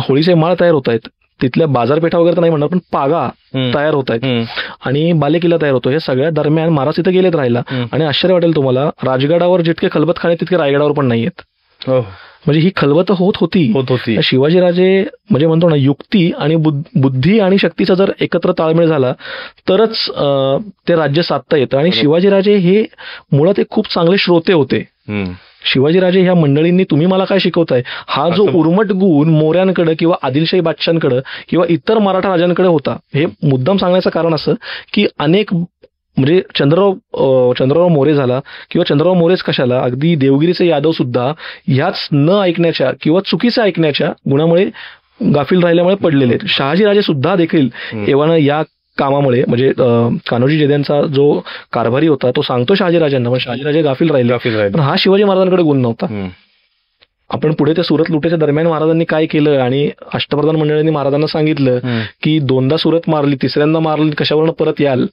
होळीचे माळ तयार होत आहेत, तिथल्या बाजारपेठा वगैरे तर नाही म्हणणार पण पागा तयार होत आहेत आणि बालेकिल्ला तयार होतो. हे सगळ्या दरम्यान महाराज तिथे गेलेत राहिला. आणि आश्चर्य वाटेल तुम्हाला, राजगडावर जितके खलबतखाने तितके रायगडावर पण नाहीयेत. म्हणजे ही खलबत होत होती. शिवाजीराजे म्हणजे म्हणतो ना, युक्ती आणि बुद्धी आणि शक्तीचा जर एकत्र ताळमेळ झाला तरच ते राज्य साधता येतं. आणि शिवाजीराजे हे मुळात एक खूप चांगले श्रोते होते. शिवाजीराजे ह्या मंडळींनी तुम्ही मला काय शिकवताय हा जो उर्मट गुण मोऱ्यांकडे किंवा आदिलशाही बादशांकडे किंवा इतर मराठा राजांकडे होता, हे मुद्दाम सांगण्याचं कारण असं की अनेक म्हणजे चंद्रराव मोरे झाला किंवा चंद्रराव मोरेच कशाला, अगदी देवगिरीचे यादव सुद्धा ह्याच न ऐकण्याच्या किंवा चुकीचं ऐकण्याच्या गुणामुळे गाफील राहिल्यामुळे पडलेले आहेत. शहाजीराजे सुद्धा देखील एव्हाना या कामामुळे म्हणजे कान्होजी जेद्यांचा जो कारभारी होता तो सांगतो शहाजीराजांना, पण शहाजीराजे गाफील राहिले. पण हा शिवाजी महाराजांकडे गुण नव्हता. आपण पुढे त्या सुरत लुटेच्या दरम्यान महाराजांनी काय केलं आणि अष्टप्रधान मंडळांनी महाराजांना सांगितलं की 2दा सुरत मारली, 3ऱ्यांदा मारली, कशावरून परत याल,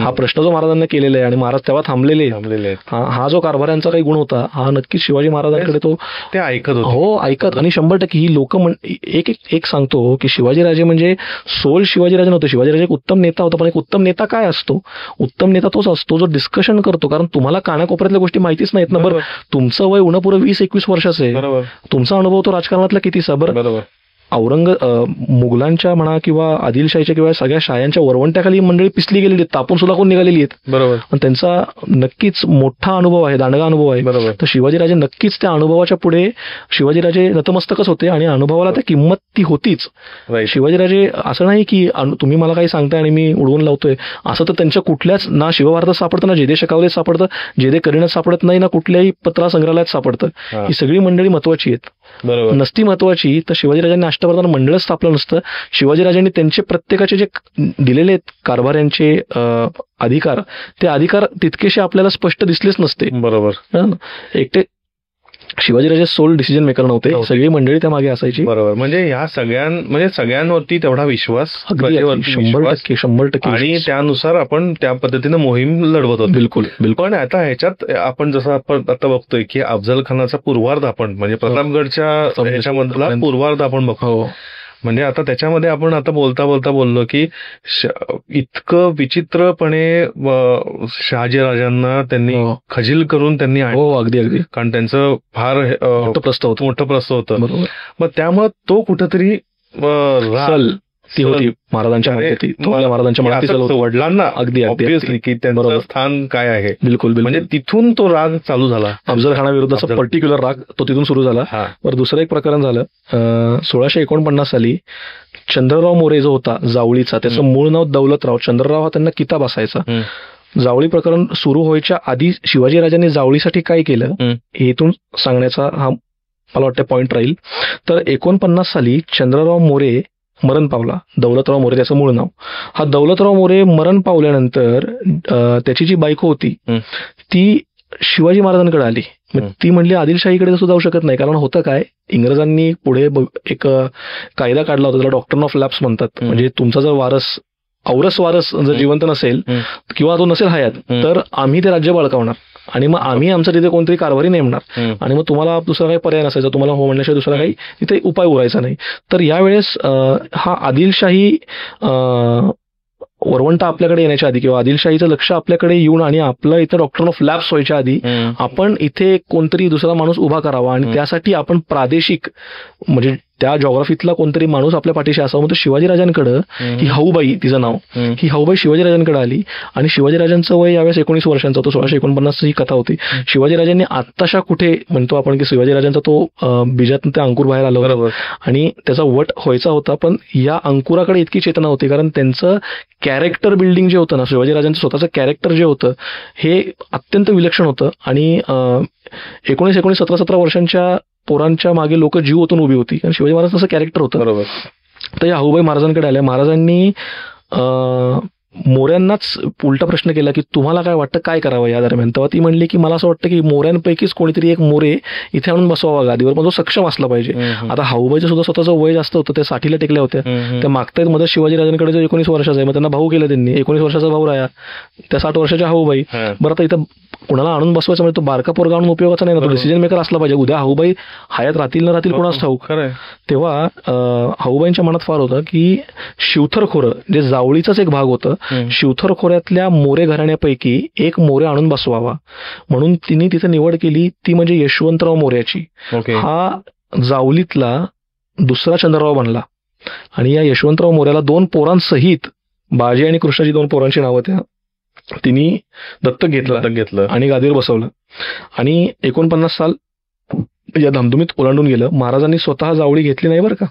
हा प्रश्न जो महाराजांना केलेला आहे आणि महाराज तेव्हा थांबलेले आहेत. हा जो कारभाऱ्यांचा काही गुण होता हा नक्कीच शिवाजी महाराजांकडे तो ते ऐकत होते. हो ऐकत. आणि 100% ही लोक एक सांगतो की शिवाजीराजे म्हणजे सोल शिवाजीराजे नव्हते. शिवाजीराजे एक उत्तम नेता होता, पण एक उत्तम नेता काय असतो? उत्तम नेता तोच असतो जो डिस्कशन करतो. कारण तुम्हाला कानाकोपऱ्यातल्या गोष्टी माहितीच नाहीत ना. बरं, तुमचं वय उन्हापुरं 20-21 वर्षाचं आहे, तुमचा अनुभव तो राजकारणातला कितीचा? बरं, मुघलांच्या म्हणा किंवा आदिलशाहीच्या किंवा सगळ्या शायांच्या वरवंट्याखाली मंडळी पिसली गेलेली आहेत, तापून सुद्धा कोण निघालेली आहेत. बरोबर. आणि त्यांचा नक्कीच मोठा अनुभव आहे, दांडगा अनुभव आहे. बरोबर. तर शिवाजीराजे नक्कीच त्या अनुभवाच्या पुढे शिवाजीराजे नतमस्तकच होते आणि अनुभवाला त्या किंमत ती होतीच. शिवाजीराजे असं नाही की तुम्ही मला काही सांगताय आणि मी उडवून लावतोय असं, तर त्यांच्या कुठल्याच ना शिवभारतात सापडतं, ना जेदे शकावलेत सापडतं, जेदे करीण्यात सापडत नाही, ना कुठल्याही पत्रा संग्रहालयात सापडतं. ही सगळी मंडळी महत्वाची आहेत. बरोबर. नसती महत्वाची तर शिवाजीराजांनी अष्टप्रधान मंडळ स्थापलं नसतं. शिवाजीराजांनी त्यांचे प्रत्येकाचे जे दिलेले आहेत कारभाऱ्यांचे अधिकार, ते अधिकार तितकेसे आपल्याला स्पष्ट दिसलेच नसते. बरोबर. एकटे शिवाजीराजे सोल डिसिजन मेकर नव्हते, सगळी मंडळी त्या मागे असायची. बरोबर. म्हणजे ह्या सगळ्यांवरती तेवढा विश्वास, 100% आणि त्यानुसार आपण त्या पद्धतीनं मोहीम लढवत होतो. बिलकुल बिलकुल. पण आता ह्याच्यात आपण जसं आपण आता बघतोय की अफजल खानाचा पूर्वार्ध आपण म्हणजे प्रतापगडच्या ह्याच्यामधला पूर्वार्ध आपण बघतो. म्हणजे आता त्याच्यामध्ये आपण आता बोलता बोललो की इतकं विचित्रपणे शहाजीराजांना त्यांनी खजील करून त्यांनी अगदी कारण त्यांचं फार मोठं प्रस्ताव होतं. मग त्यामुळे तो कुठंतरी ती होती महाराजांच्या महाराजांच्या वडिलांना अगदी की त्यांचं स्थान काय आहे. बिलकुल. म्हणजे तिथून तो राग चालू झाला. अफजल खानाविरुद्धचा पर्टिक्युलर राग तो तिथून सुरू झाला. बरं, दुसरं एक प्रकरण झालं 1649 साली. चंद्रराव मोरे जो होता जावळीचा, त्याचं मूळ नाव दौलतराव. चंद्रराव हा त्यांना किताब असायचा. जावळी प्रकरण सुरू व्हायच्या आधी शिवाजीराजांनी जावळीसाठी काय केलं हे इथून सांगण्याचा हा मला वाटतं पॉइंट राहील. तर 49 साली चंद्रराव मोरे मरण पावला. दौलतराव मोरे त्याचं मूळ नाव. हा दौलतराव मोरे मरण पावल्यानंतर त्याची जी बायको होती ती शिवाजी महाराजांकडे आली. ती म्हणली आदिलशाहीकडे सुद्धा जाऊ शकत नाही. कारण होतं काय, इंग्रजांनी पुढे एक कायदा काढला होता, त्याला डॉक्ट्रिन ऑफ लॅप्स म्हणतात. म्हणजे तुमचा जर औरस वारस जर जिवंत नसेल किंवा तो नसेल हयात तर आम्ही ते राज्य बळकावणार आणि मग आम्ही आमचं तिथे कोणतरी कारभारी नेमणार आणि मग तुम्हाला दुसरा काही पर्याय नसायचा, तुम्हाला हो म्हणण्याशिवाय दुसरा काही तिथे उपाय उरायचा नाही. तर यावेळेस हा आदिलशाही वरवंटा आपल्याकडे येण्याच्या आधी किंवा आदिलशाहीचं लक्ष आपल्याकडे येऊन आणि आपलं इथं डॉक्ट्रिन ऑफ लॅप्स व्हायच्या आधी आपण इथे कोणतरी दुसरा माणूस उभा करावा आणि त्यासाठी आपण प्रादेशिक म्हणजे त्या जॉग्राफीतला कोणतरी माणूस आपल्या पाठीशी असावा. म्हणजे शिवाजीराजांकडे ही हाऊबाई, तिचं नाव, ही हाऊबाई शिवाजीराजांकडे आली आणि शिवाजीराजांचं वय यावेळेस 19 वर्षांचं होतं. 1649 ही कथा होती. शिवाजीराजांनी आत्ताशा कुठे म्हणतो आपण की शिवाजीराजांचा तो बीजातून ते अंकुर बाहेर आलं होतं आणि त्याचा वट व्हायचा होता. पण या अंकुराकडे इतकी चेतना होती कारण त्यांचं कॅरेक्टर बिल्डिंग जे होतं ना, शिवाजीराजांचं स्वतःचं कॅरेक्टर जे होतं हे अत्यंत विलक्षण होतं आणि 17 वर्षांच्या पोरांच्या मागे लोक जीव ओतून उभी होती कारण शिवाजी महाराज तसं कॅरेक्टर होतं. बरोबर. तर या हाऊबाई महाराजांकडे आल्या. महाराजांनी मोऱ्यांनाच उलटा प्रश्न केला की तुम्हाला काय वाटतं काय करावं या दरम्यान. तेव्हा ती म्हणली की मला असं वाटतं की मोऱ्यांपैकीच कोणीतरी एक मोरे इथे आणून बसवावा गादीवर, पण तो सक्षम असला पाहिजे. आता हाऊबाईचं सुद्धा स्वतःचं वय जास्त होतं, त्या 60ला टेकल्या होत्या. त्या मागतायत मदत शिवाजीराजांकडे जो 19 वर्षाचा आहे, मग त्यांना भाऊ केलं त्यांनी. 19 वर्षाचा भाऊ राहा, त्या 60 वर्षाच्या हाऊबाई. बरं, आता इथं कुणाला आणून बसवायचं म्हणजे तो बारका पोरगा आणून उपयोगाचा नाही ना, तो डिसिजन मेकर असला पाहिजे. उद्या हाऊबाई हयात राहतील न राहतील कोणाच ठाऊक. तेव्हा हाऊबाईंच्या मनात फार होतं की शिवथर खोरं जे जावळीचाच एक भाग होतं, शिवथर खोऱ्यातल्या मोरे घराण्यापैकी एक मोरे आणून बसवावा म्हणून तिने तिथे निवड केली. ती म्हणजे यशवंतराव मोऱ्याची. हा जावलीतला दुसरा चंद्रराव बनला आणि या यशवंतराव मोऱ्याला 2 पोरांसहित बाजी आणि कृष्णाची 2 पोरांची नावं त्या तिने दत्तक घेतलं आणि गादीवर बसवलं. आणि 49 साल या धामधुमीत ओलांडून गेलं. महाराजांनी स्वतः जावळी घेतली नाही बरं का,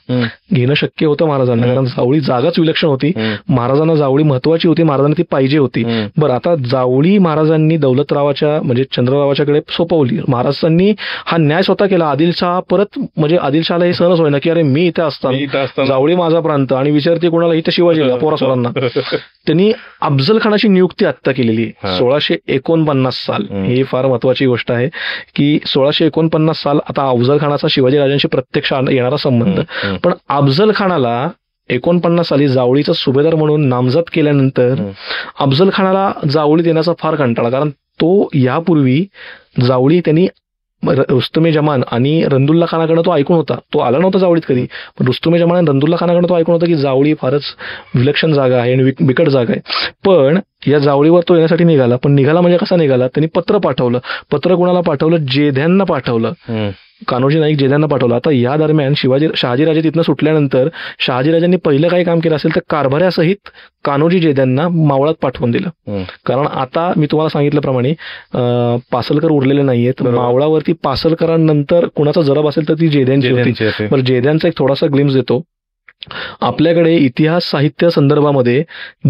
घेणं शक्य होतं महाराजांना कारण जावळी जागाच विलक्षण होती. महाराजांना जावळी महत्वाची होती, महाराजांना ती पाहिजे होती. बरं, आता जावळी महाराजांनी दौलतरावाच्या म्हणजे चंद्ररावाच्याकडे सोपवली. महाराजांनी हा न्याय स्वतः केला. आदिलशाह परत म्हणजे आदिलशहाला हे सहनच होईना की अरे मी इथे असताना जावळी माझा प्रांत आणि विचारते कोणाला इथे शिवाजीला पोरासोरांना. त्यांनी अफजल खानाची नियुक्ती आत्ता केलेली आहे 1649 साल. ही फार महत्वाची गोष्ट आहे की 1649 साल आता अफजल खानाचा शिवाजी राजांशी प्रत्यक्ष येणारा संबंध, पण अफजल खानाला 49 साली जावळीचा सुभेदार म्हणून नामजद केल्यानंतर अफजल खानाला जावळीत येण्याचा फार कंटाळा, कारण तो यापूर्वी जावळी त्यांनी रुस्तुमे जमान आणि रंदुल्ला खानाकडे तो ऐकून होता. तो आला नव्हता जावळीत कधी, पण रुस्तुमे जमान आणि रंदुल्ला खानाकडे तो ऐकून होता की जावळी फारच विलक्षण जागा आहे आणि बिकट जागा आहे. पण या जावळीवर तो येण्यासाठी निघाला, पण निघाला म्हणजे कसा निघाला, त्यांनी पत्र पाठवलं. पत्र कुणाला पाठवलं? जेध्यांना पाठवलं. कान्होजी नाईक जेध्यांना पाठवलं. आता या दरम्यान शहाजीराजे तिथनं सुटल्यानंतर शहाजीराजांनी पहिलं काही काम केलं असेल तर कारभाऱ्यासहित कान्होजी जेध्यांना मावळात पाठवून दिलं. कारण आता मी तुम्हाला सांगितल्याप्रमाणे पासलकर उरलेले नाहीयेत. मावळावरती पासलकरांनंतर कुणाचा जरब असेल तर ती जेध्यांची होती. बरं, जेध्यांचा एक थोडासा ग्लिम्स देतो. आपल्याकडे इतिहास साहित्य संदर्भामध्ये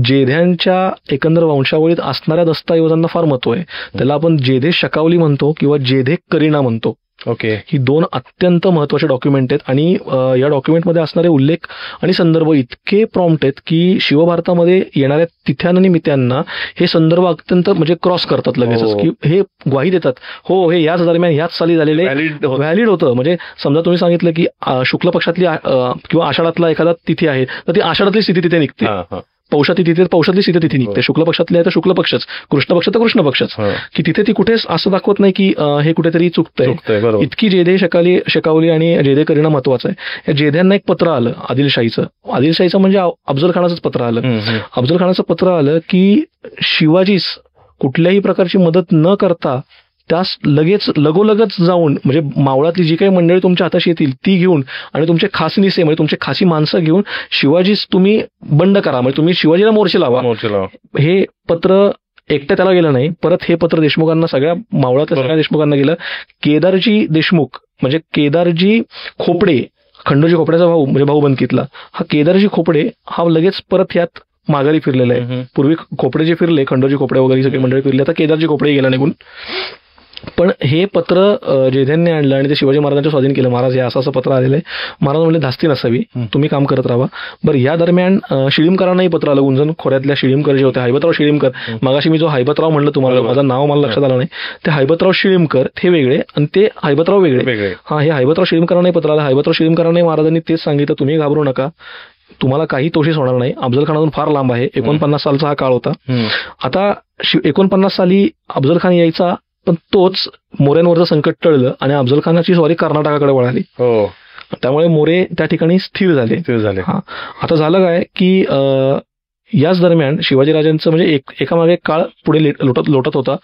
जेध्यांच्या एकंदर वंशावळीत असणाऱ्या दस्तऐवजांना फार महत्व आहे. त्याला आपण जेधे शकावली म्हणतो किंवा जेधे करिणा म्हणतो. ओके, ही 2 अत्यंत महत्वाचे डॉक्युमेंट आहेत आणि या डॉक्युमेंटमध्ये असणारे उल्लेख आणि संदर्भ इतके प्रॉम्प्ट आहेत की शिवभारतामध्ये येणाऱ्या तिथ्यांना आणि मित्यांना हे संदर्भ अत्यंत म्हणजे क्रॉस करतात लगेचच, की हे ग्वाही देतात, हो हे याच दरम्यान याच साली झालेले व्हॅलिड होतं. म्हणजे समजा तुम्ही सांगितलं की शुक्ल पक्षातली किंवा आषाढातला एखादा तिथी आहे तर ती आषाढातली स्थिती तिथे निघते, पौषातली तिथे पौषातली स्थिती तिथे निघते, शुक्ल पक्षातली आहे तर शुक्ल पक्षच, कृष्ण पक्ष तर कृष्ण पक्षच, की तिथे ती कुठेच असं दाखवत नाही की हे कुठेतरी चुकतंय. इतकी जेधे शकावली आणि जेधे करिणा महत्वाचं आहे. या जेध्यांना एक पत्र आलं आदिलशाहीचं म्हणजे अफजल खानाचंच पत्र आलं. अफजल खानाचं पत्र आलं की शिवाजीस कुठल्याही प्रकारची मदत न करता त्यास लगोलगच जाऊन म्हणजे मावळातली जी काही मंडळी तुमच्या हाताशी येतील ती घेऊन आणि तुमचे खासी निसे म्हणजे तुमचे खासी माणसं घेऊन शिवाजीस तुम्ही बंड करा, म्हणजे तुम्ही शिवाजीला मोर्चे लावा. हे पत्र एकटं त्याला गेलं नाही, परत हे पत्र देशमुखांना सगळ्या मावळातल्या सगळ्या देशमुखांना गेलं. केदारजी देशमुख म्हणजे केदारजी खोपडे, खंडोजी खोपड्याचा भाऊ म्हणजे भाऊबंदकीतला हा केदारजी खोपडे हा लगेच परत ह्यात माघारी फिरलेला आहे. पूर्वी खोपडे जे फिरले, खंडोजी खोपडे वगैरे सगळी मंडळी फिरले, आता केदारजी खोपडे गेला निघून. पण हे पत्र जेध्यांनी आणलं आणि ते शिवाजी महाराजांच्या स्वाधीन केलं. महाराज हे असं पत्र आलेलं आहे. महाराज म्हणले धास्ती नसावी, तुम्ही काम करत राहा. बरं, या दरम्यान शिळीमकरांनाही पत्र आलं. गुंजन खोऱ्यातल्या शिळीमकर जे होते, हैबतराव शिळीमकर, मगाशी मी जो हैबतराव म्हणलं तुम्हाला, माझं नाव मला लक्षात आलं नाही, ते हैबतराव शिळीमकर हे वेगळे आणि ते हैबतराव वेगळे. हा, हे हैबतराव शिळीमकरांनाही पत्र आलं. हैबतराव शिळीमकरांनाही महाराजांनी तेच सांगितलं, तुम्ही घाबरू नका, तुम्हाला काही तोशीस होणार नाही. अफजल खानातून फार लांब आहे. 49 सालचा हा काळ होता. आता 49 साली अफजल खान यायचा, पण तोच मोऱ्यांवरचं संकट टळलं आणि अफजल खानाची स्वारी कर्नाटकाकडे वळाली. त्यामुळे मोरे त्या ठिकाणी स्थिर झाले. हा, आता झालं काय की याच दरम्यान शिवाजीराजांचं म्हणजे एकामागे एक काळ पुढे लोटत होता.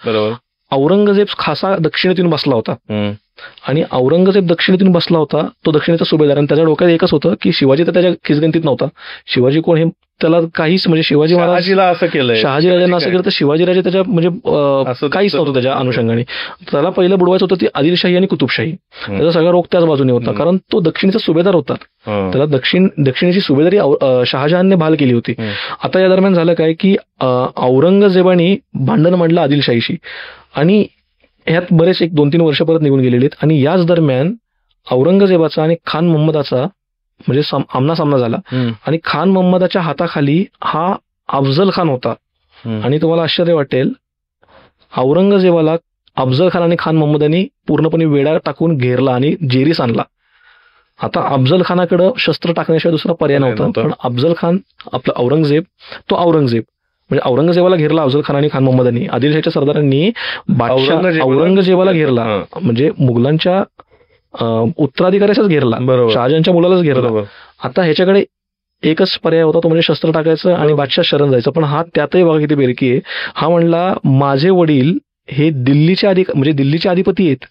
औरंगजेब खासा दक्षिणेतून बसला होता आणि औरंगजेब दक्षिणेतून बसला होता, तो दक्षिणेचा सुभेदार, आणि त्याच्या डोक्यात एकच होतं की शिवाजी तर त्याच्या खिसगंतीत नव्हता. शिवाजी कोण हे त्याला काहीच म्हणजे शिवाजी महाराजांना असं केलं, शहाजीराजांना असं केलं तर शिवाजीराजे त्याच्या म्हणजे काहीच नव्हतं त्याच्या अनुषंगाने. त्याला पहिलं बुडवायचं होतं ती आदिलशाही आणि कुतुबशाही. त्याचा सगळा रोग त्याच बाजूने होता, कारण तो दक्षिणेचा सुभेदार होता. त्याला दक्षिणेची सुभेदारी शहाजहानने बहाल केली होती. आता या दरम्यान झालं काय की औरंगजेबाने भांडण मांडलं आदिलशाहीशी आणि ह्यात बरेच 1-2-3 वर्ष परत निघून गेलेले आहेत. आणि याच दरम्यान औरंगजेबाचा आणि खान मोहम्मदाचा म्हणजे आमना सामना झाला आणि खान मोहम्मदाच्या हाताखाली हा अफजल खान होता. आणि तुम्हाला आश्चर्य वाटेल, औरंगजेबाला अफजल खान आणि खान मोहम्मदांनी पूर्णपणे वेढा टाकून घेरला आणि जेरीस आणला. आता अफजल खानाकडं शस्त्र टाकण्याशिवाय दुसरा पर्याय नव्हता. पण अफजल खान आपला औरंगजेब म्हणजे औरंगजेबाला घेरला अफजल खान आणि खान मोहम्मदांनी. आदिलशाहीच्या सरदारांनी औरंगजेबाला घेरला म्हणजे मुघलांच्या उत्तराधिकाऱ्याचाच घेरला, शहाजहानच्या मुलालाच घेरला. आता ह्याच्याकडे एकच पर्याय होता, तो म्हणजे शस्त्र टाकायचं आणि बादशाह शरण जायचं. पण हा त्यातही बघा किती बेरकी आहे. हा म्हणला, माझे वडील हे दिल्लीचे अधिपती आहेत,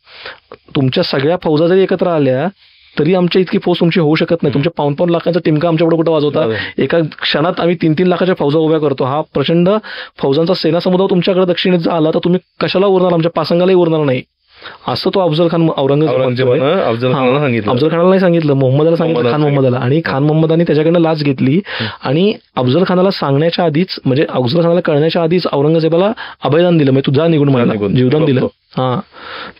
तुमच्या सगळ्या फौजा जरी एकत्र आल्या तरी आमच्या इतकी फौज तुमची होऊ शकत नाही. तुमच्या 5-5 लाखांचा टिमका आमच्याकडे कुठं वाजवता, एका क्षणात आम्ही 3-3 लाखाच्या फौजा उभ्या करतो. हा प्रचंड फौजांचा सेना समुदाय तुमच्याकडे दक्षिणेत आला तर तुम्ही कशाला उरणार, आमच्या पासंगालाही उरणार नाही. असं तो अफजल खान अफजल खानाला नाही सांगितलं, मोहम्मदाला सांगितलं, खान मोहम्मदाला. आणि खान मोहम्मदाने त्याच्याकडनं लाच घेतली आणि अफजल खानाला सांगण्याच्या आधीच म्हणजे अफजल खानाला कळण्याच्या आधीच औरंगजेबाला अभयदान दिलं, म्हणजे तू जा निघून मला जीवदान दिलं. हा,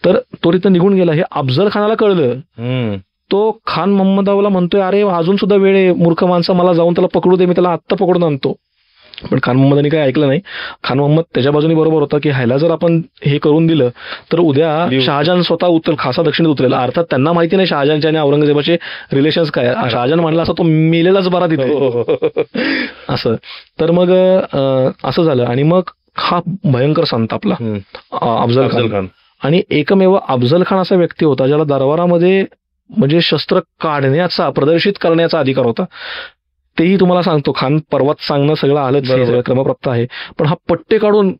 तर तो तिथं निघून गेला. हे अफजल खानाला कळलं. तो खान मोहम्मदाला म्हणतोय, अरे अजून सुद्धा वेळ आहे मूर्ख माणसा, मला जाऊन त्याला पकडू दे, मी त्याला आत्ता पकडून आणतो. पण खान मोहम्मदांनी काही ऐकलं नाही. खान मोहम्मद त्याच्या बाजूने बरोबर होता की ह्याला जर आपण हे करून दिलं तर उद्या शहाजहान स्वतः उतरेल, खासा दक्षिणेत उतरेल. अर्थात त्यांना माहिती नाही शहाजहानचे आणि औरंगजेबाचे रिलेशन्स काय. शहाजहान म्हणला असं तो मेलेलाच बरा तिथे असं. तर मग असं झालं आणि मग हा भयंकर संतापला अफजल खान. आणि एकमेव अफजल खान असा व्यक्ती होता ज्याला दरबारामध्ये म्हणजे शस्त्र काढण्याचा, प्रदर्शित करण्याचा अधिकार होता. तेही तुम्हाला सांगतो, खान पर्वत सांगणं सगळं आलंच, सगळं क्रमप्राप्त आहे. पण हा पट्टे काढून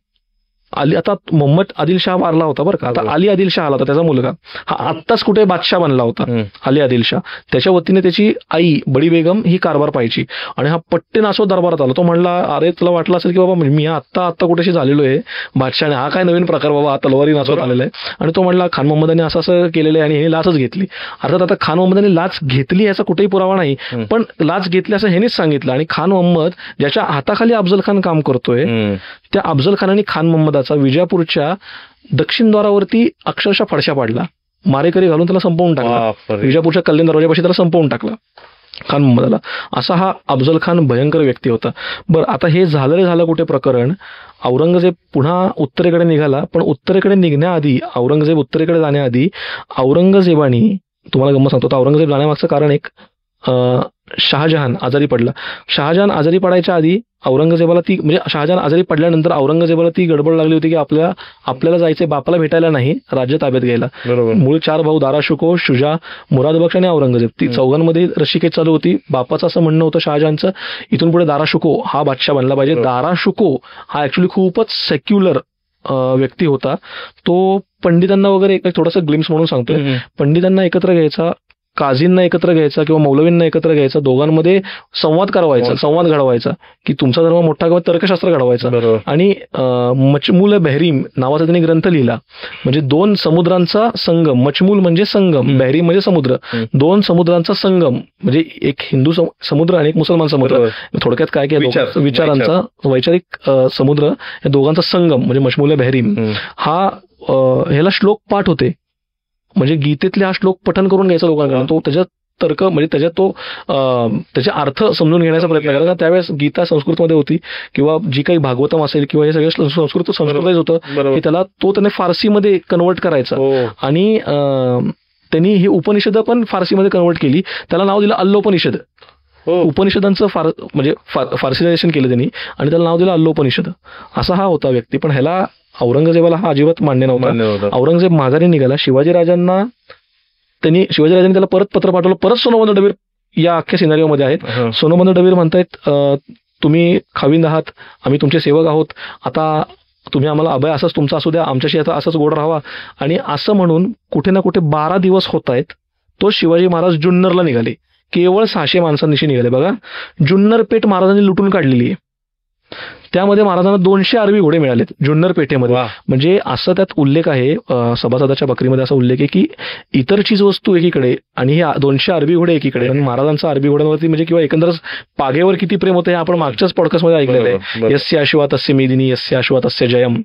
आता मोहम्मद आदिल शाह मारला होता बरं का, आता अली आदिल शाह आला होता त्याचा मुलगा, हा आत्ताच कुठे बादशाह बनला होता अली आदिल शाह. त्याच्या वतीने त्याची आई बडी बेगम ही कारभार पाहायची आणि हा पट्टे नासो दरबारात आला. तो म्हणला, अरे तुला वाटलं असेल की बाबा मी आत्ता कुठेशी झालेलो आहे बादशाहने, हा काय नवीन प्रकार बाबा, हा तलवारी नाचवत आलेला आहे. आणि तो म्हणला खान मोहम्मदांनी असं केलेलं आहे आणि हे लाचच घेतली. अर्थात आता खान मोहम्मदांनी लाच घेतली याचा कुठेही पुरावा नाही, पण लाच घेतली असं ह्यानेच सांगितलं. आणि खान मोहम्मद ज्याच्या हाताखाली अफजल खान काम करतोय त्या अफजल खानाने खान मोहम्मदाचा विजापूरच्या दक्षिण द्वारावरती अक्षरशः फडशा पाडला, मारेकरी घालून त्याला संपवून टाकला. विजापूरच्या कल्याण दरवाजापाशी त्याला संपवून टाकला खान मोहम्मदाला. असा हा अफजल खान भयंकर व्यक्ती होता. बरं, आता हे झालं कुठे प्रकरण, औरंगजेब पुन्हा उत्तरेकडे निघाला. पण उत्तरेकडे निघण्याआधी, औरंगजेब उत्तरेकडे जाण्याआधी औरंगजेबाने, तुम्हाला गंमत सांगतो, औरंगजेब जाण्यामागचं कारण एक, शहाजहान आजारी पडला. शहाजहान आजारी पडायच्या आधी औरंगजेबाला ती, म्हणजे शहाजहान आजारी पडल्यानंतर औरंगजेबाला ती गडबड लागली होती की आपल्याला जायचंय बापाला भेटायला नाही, राज्य ताब्यात घ्यायला. मूळ 4 भाऊ दाराशुको, शुजा, मुरादबक्ष आणि औरंगजेब, ती चौघांमध्ये रशिकेत चालू होती. बापाचं असं म्हणणं होतं शहाजहानचं, इथून पुढे दाराशुको हा बादशाह बनला पाहिजे. दाराशुको हा ऍक्च्युली खूपच सेक्युलर व्यक्ती होता. तो पंडितांना वगैरे एक थोडासा ग्लिम्स म्हणून सांगतोय, पंडितांना एकत्र घ्यायचा, काझींना एकत्र घ्यायचा किंवा मौलवींना एकत्र घ्यायचा, दोघांमध्ये संवाद घडवायचा की तुमचा धर्म मोठा किंवा तर्कशास्त्र घडवायचा. आणि मचमूल बहरीम नावाचा त्यांनी ग्रंथ लिहिला, म्हणजे 2 समुद्रांचा संगम. मचमूल म्हणजे संगम, बहरीम म्हणजे समुद्र, 2 समुद्रांचा संगम, म्हणजे एक हिंदू समुद्र आणि एक मुसलमान समुद्र. थोडक्यात काय की विचारांचा वैचारिक समुद्र, या दोघांचा संगम म्हणजे मचमूल बहरीम. ह्याला श्लोक पाठ होते, म्हणजे गीतेतले हा श्लोक पठन करून घ्यायचा लोकांकडे. तो त्याच्यात तर्क, म्हणजे त्याच्यात तो त्याचे अर्थ समजून घेण्याचा प्रयत्न करायचा. त्यावेळेस गीता संस्कृतमध्ये होती किंवा जी काही भागवतम असेल किंवा हे सगळं संस्कृतच होतं, हे त्याने फारसीमध्ये कन्वर्ट करायचा. आणि त्यांनी ही उपनिषद पण फारसीमध्ये कन्वर्ट केली. त्याला नाव दिलं अल्लोपनिषद. उपनिषदांचं म्हणजे फारसीलायझेशन केलं त्यांनी आणि त्याला नाव दिलं अल्लोपनिषद. असा हा होता व्यक्ती. पण ह्याला औरंगजेबाला हा अजिबात मान्य नव्हता. औरंगजेब माघारी निघाला. शिवाजीराजांनी त्याला परत पत्र पाठवलं. परत सोनोबंद डबीर या अख्ख्या सिनारिओमध्ये आहेत. सोनोबंद डबीर म्हणतायत, तुम्ही खाविंद आहात, आम्ही तुमचे सेवक आहोत, आता तुम्ही आम्हाला अभय असंच तुमचा असू द्या, आमच्याशी आता असंच गोड राहावा. आणि असं म्हणून कुठे ना कुठे 12 दिवस होत आहेत, तो शिवाजी महाराज जुन्नरला निघाले. केवळ 600 माणसांनिशी निघाले. बघा, जुन्नर पेठ महाराजांनी लुटून काढलेली आहे. त्यामध्ये महाराजांना 200 अरबी घोडे मिळालेत जुन्नर पेठेमध्ये. म्हणजे असं त्यात उल्लेख आहे, सभासदाच्या बकरीमध्ये असा उल्लेख आहे की इतर चीज वस्तू एकीकडे आणि हे 200 अरबी घोडे एकीकडे. आणि महाराजांचा अरबी घोड्यांवरती म्हणजे किंवा एकंदरच पागेवर किती प्रेम होतं हे आपण मागच्याच पॉडकास्टमध्ये ऐकलेलं आहे. यस्य अश्वा तस्य मेदिनी, यस्य अश्वा तस्य जयम.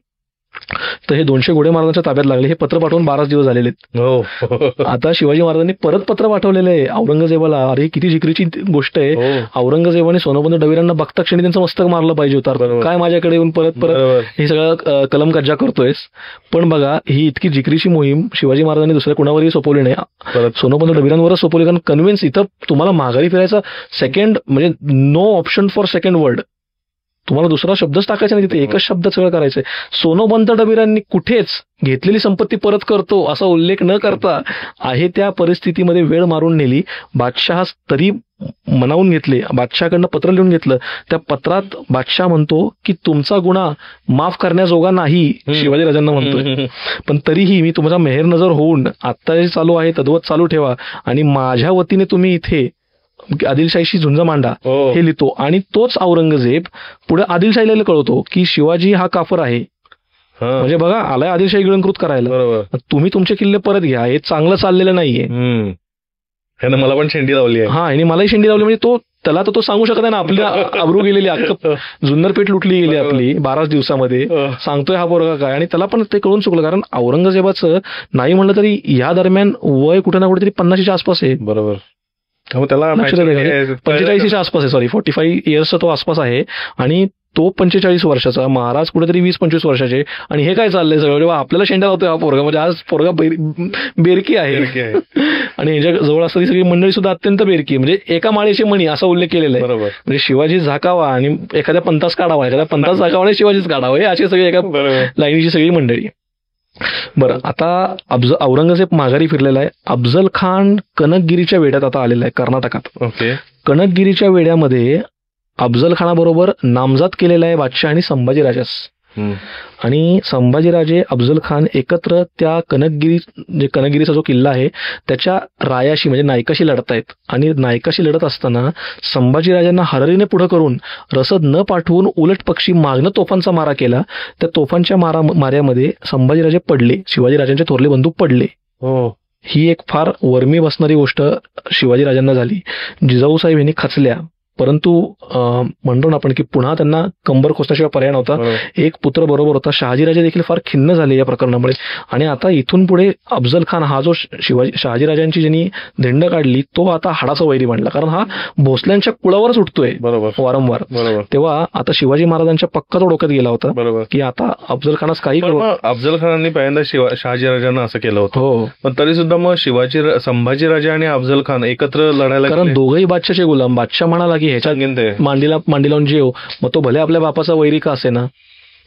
तर हे 200 घोडे महाराजांच्या ताब्यात लागले. हे पत्र पाठवून 12 दिवस झालेले आहेत. आता शिवाजी महाराजांनी परत पत्र पाठवलेलं आहे औरंगजेबाला. अरे किती जिकरीची गोष्ट आहे. औरंगजेबाने सोनोबंद डबीरांना बघता क्षणी त्यांचं मस्तक मारलं पाहिजे होतं. काय माझ्याकडे येऊन परत हे सगळं कलम कज्जा करतोयस. पण बघा, ही इतकी जिकरीची मोहीम शिवाजी महाराजांनी दुसऱ्या कुणावरही सोपवली नाही, सोनोबंद डबीरांवरच सोपवली. कारण कन्व्हिन्स, इथं तुम्हाला माघारी फिरायचा सेकंड म्हणजे no option for second word, तुम्हाला दुसरा शब्दच टाकायचा नाही, तिथे एकच शब्द सगळं करायचंय. सोनोबंद डबीरांनी कुठेच घेतलेली संपत्ती परत करतो असा उल्लेख न करता आहे त्या परिस्थितीमध्ये वेळ मारून नेली. बादशाह तरी मनावून घेतले, बादशाहकडनं पत्र लिहून घेतलं. त्या पत्रात बादशाह म्हणतो की तुमचा गुन्हा माफ करण्याजोगा नाही, शिवाजीराजांना म्हणतोय, पण तरीही मी तुमचा मेहर नजर होऊन आत्ता जे चालू आहे तद्वत चालू ठेवा आणि माझ्या वतीने तुम्ही इथे आदिलशाहीशी झुंज मांडा हे लिहितो. आणि तोच औरंगजेब पुढे आदिलशाहीला कळवतो की शिवाजी हा काफर आहे. म्हणजे बघा, आलाय आदिलशाही गिळंकृत करायला, तुम्ही तुमचे किल्ले परत घ्या, हे चांगलं चाललेलं नाहीये. मला पण शेंडी लावली आहे. आणि मलाही शेंडी लावली. म्हणजे त्याला तर तो सांगू शकत नाही ना, आपल्या अब्रू गेलेली, अख्खं जुन्नरपेठ लुटली गेली आपली 12 दिवसामध्ये, सांगतोय हा पोरगा काय. आणि त्याला पण ते कळून चुकलं, कारण औरंगजेबाचं नाही म्हणलं तरी या दरम्यान वय कुठे ना कुठेतरी 50च्या आसपास आहे. बरोबर. त्याला 45च्या आसपास आहे, 45 इयर्सचा तो आसपास आहे. आणि तो 45 वर्षाचा, महाराज कुठेतरी 20-25 वर्षाचे, आणि हे काय चाललंय सगळं, जेव्हा आपल्याला शेंडा लावतोय हा पोरगा, म्हणजे आज पोरगा बेरकी आहे आणि ह्याच्या जवळ असणारी सगळी मंडळी सुद्धा अत्यंत बेरकी, म्हणजे एका माळेची मणी असा उल्लेख केलेला आहे. बरोबर. म्हणजे शिवाजी झाकावा आणि एखाद्या पंतास काढावा, एखाद्या पंतास झाकावा आणि शिवाजीच काढावा, हे असे सगळे एका लाईनीची सगळी मंडळी. बरं, आता औरंगजेब माघारी फिरलेला आहे. अफजल खान कनकगिरीच्या वेड्यात आता आलेला आहे कर्नाटकात. ओके. कनकगिरीच्या वेड्यामध्ये अफजल खानाबरोबर नामजात केलेला आहे बादशाह संभाजी राजास. आणि संभाजीराजे अफजल खान एकत्र त्या कनकगिरीचा जो किल्ला आहे त्याच्या रायाशी म्हणजे नायकाशी लढतायत. आणि नायकाशी लढत असताना संभाजीराजांना हररीने पुढे करून रसद न पाठवून उलट पक्षी मागणं तोफांचा मारा केला. त्या तोफांच्या माऱ्यामध्ये संभाजीराजे पडले, शिवाजीराजांचे थोरले बंधू पडले. ही एक फार वर्मी बसणारी गोष्ट शिवाजीराजांना झाली. जिजाऊसाहेब यांनी खचल्या, परंतु म्हणतो ना आपण की पुन्हा त्यांना कंबर खोचण्याशिवाय पर्याय नव्हता. एक पुत्र बरोबर होता. शहाजीराजे देखील फार खिन्न झाले या प्रकरणामुळे. आणि आता इथून पुढे अफजल खान हा जो शहाजीराजांची ज्यांनी धिंड काढली तो आता हाडाचा वैरी मांडला, कारण हा भोसल्यांच्या कुळावरच उठतोय वारंवार. तेव्हा आता शिवाजी महाराजांच्या पक्का तो डोक्यात गेला होता की आता अफजल खानास काही करू. अफजल खानांनी पहिल्यांदा शहाजीराजांना असं केलं होतं. हो, पण तरी सुद्धा मग संभाजीराजे आणि अफजल खान एकत्र लढायला, कारण दोघंही बादशाहचे गुलाम. बादशाह म्हणाला की ह्याच्यात मांडी लावून जेव, मग तो भले आपल्या बापाचा वैरी का असे ना,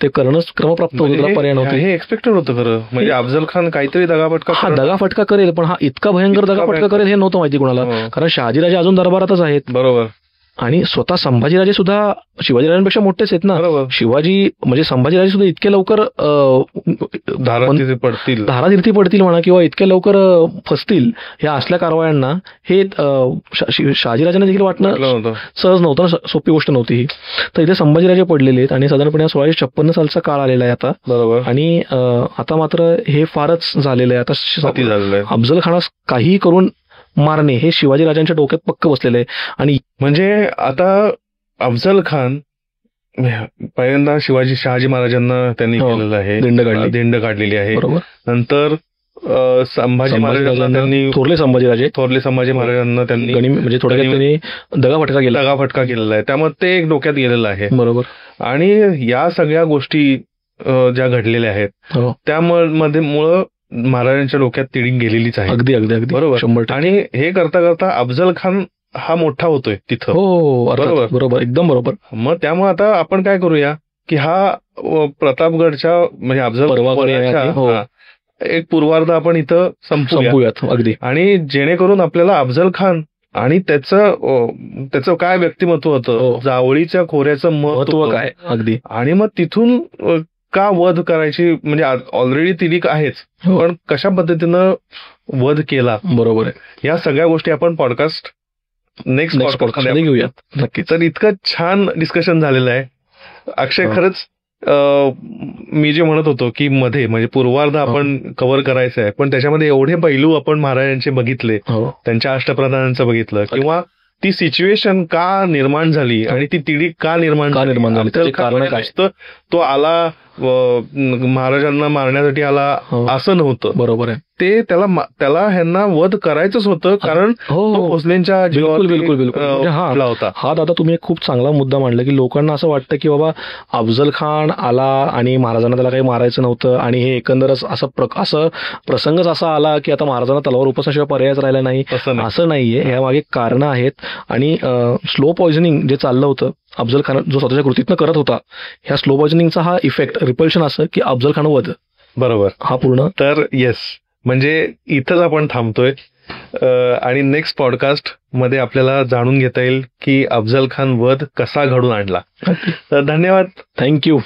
ते करणंच क्रमप्राप्त होतं, त्याला पर्याय नव्हते. हे एक्सपेक्टेड होतं खरं. म्हणजे अफजल खान काहीतरी दगाफटका करेल, पण हा इतका भयंकर दगाफटका करेल हे नव्हतं माहिती कोणाला, कारण शहाजीराजे अजून दरबारातच आहेत. बरोबर. आणि स्वतः संभाजीराजे सुद्धा शिवाजीराजांपेक्षा मोठेच आहेत ना. शिवाजी म्हणजे संभाजीराजे सुद्धा इतके लवकर धारातीर्थी पडतील म्हणा किंवा इतक्या लवकर फसतील ह्या असल्या कारवायांना हे शहाजीराजांना देखील वाटणं सहज नव्हतं, सोपी गोष्ट नव्हती ही. तर इथे संभाजीराजे पडलेले आहेत आणि साधारणपणे 1656 सालचा काळ आलेला आहे आता. बरोबर. आणि आता मात्र हे फारच झालेलं आहे. आता अफजल खानास काहीही करून मारणे हे शिवाजीराजांच्या डोक्यात पक्क बसलेलं आहे. आणि म्हणजे आता अफजल खान पहिल्यांदा शहाजी महाराजांना त्यांनी केलेलं आहे, दिंड काढलेली आहे. नंतर संभाजी महाराजांना त्यांनी थोरले संभाजी महाराजांना त्यांनी म्हणजे थोडक्यात त्यांनी दगाफटका केलेला आहे. त्यामुळे ते एक डोक्यात गेलेलं आहे. बरोबर. आणि या सगळ्या गोष्टी ज्या घडलेल्या आहेत त्यामुळे महाराजांच्या डोक्यात तिडीक गेलेलीच आहे. अगदी अगदी अगदी बरोबर. 100%. आणि हे करता करता अफजल खान हा मोठा होतोय तिथं. हो, बरोबर, एकदम बरोबर. मग त्यामुळे आता आपण काय करूया की हा प्रतापगडच्या म्हणजे अफजल एक पूर्वार्ध आपण इथं संपवूयात. अगदी. आणि जेणेकरून आपल्याला अफजल खान आणि त्याचं काय व्यक्तिमत्व होतं, जावळीच्या खोऱ्याचं महत्व काय, अगदी. आणि मग तिथून का वध करायची, म्हणजे ऑलरेडी तिडीक आहेच, पण कशा पद्धतीनं वध केला. बरोबर आहे. या सगळ्या गोष्टी आपण पॉडकास्ट नेक्स्ट पॉडकास्ट घेऊयात. नक्की. तर इतकं छान डिस्कशन झालेलं आहे अक्षय. खरंच मी जे म्हणत होतो की मध्ये म्हणजे पूर्वार्ध आपण कव्हर करायचं आहे, पण त्याच्यामध्ये एवढे पैलू आपण महाराजांचे बघितले, त्यांच्या अष्टप्रधानांचं बघितलं, किंवा ती सिच्युएशन का निर्माण झाली आणि ती तिडीक का निर्माण झाली, त्याचं कारण काय. तो आला महाराजांना मारण्यासाठी आला असं नव्हतं. बरोबर आहे. ते त्याला ह्यांना वध करायचंच होतं, कारण भोसलेंच्या बिलकुल होता. हा दादा तुम्ही एक खूप चांगला मुद्दा मांडला की लोकांना असं वाटतं की बाबा अफजल खान आला आणि महाराजांना त्याला काही मारायचं नव्हतं आणि हे एकंदरच असं प्रसंगच असा आला की आता महाराजांना तलवार उपसाशिवाय पर्यायच राहिला नाही, असं नाहीये. ह्या मागे कारणं आहेत. आणि स्लो पॉइझनिंग जे चाललं होतं अफजल खान जो स्वतःच्या कृतीतनं करत होता, ह्या स्लो पॉइझनिंगचा हा इफेक्ट रिपल्शन असं की अफजल खान वध. बरोबर. हा पूर्ण. तर येस, म्हणजे इथंच आपण थांबतोय आणि नेक्स्ट पॉडकास्ट मध्ये आपल्याला जाणून घेता येईल की अफजल खान वध कसा घडून आणला. तर धन्यवाद. थँक्यू.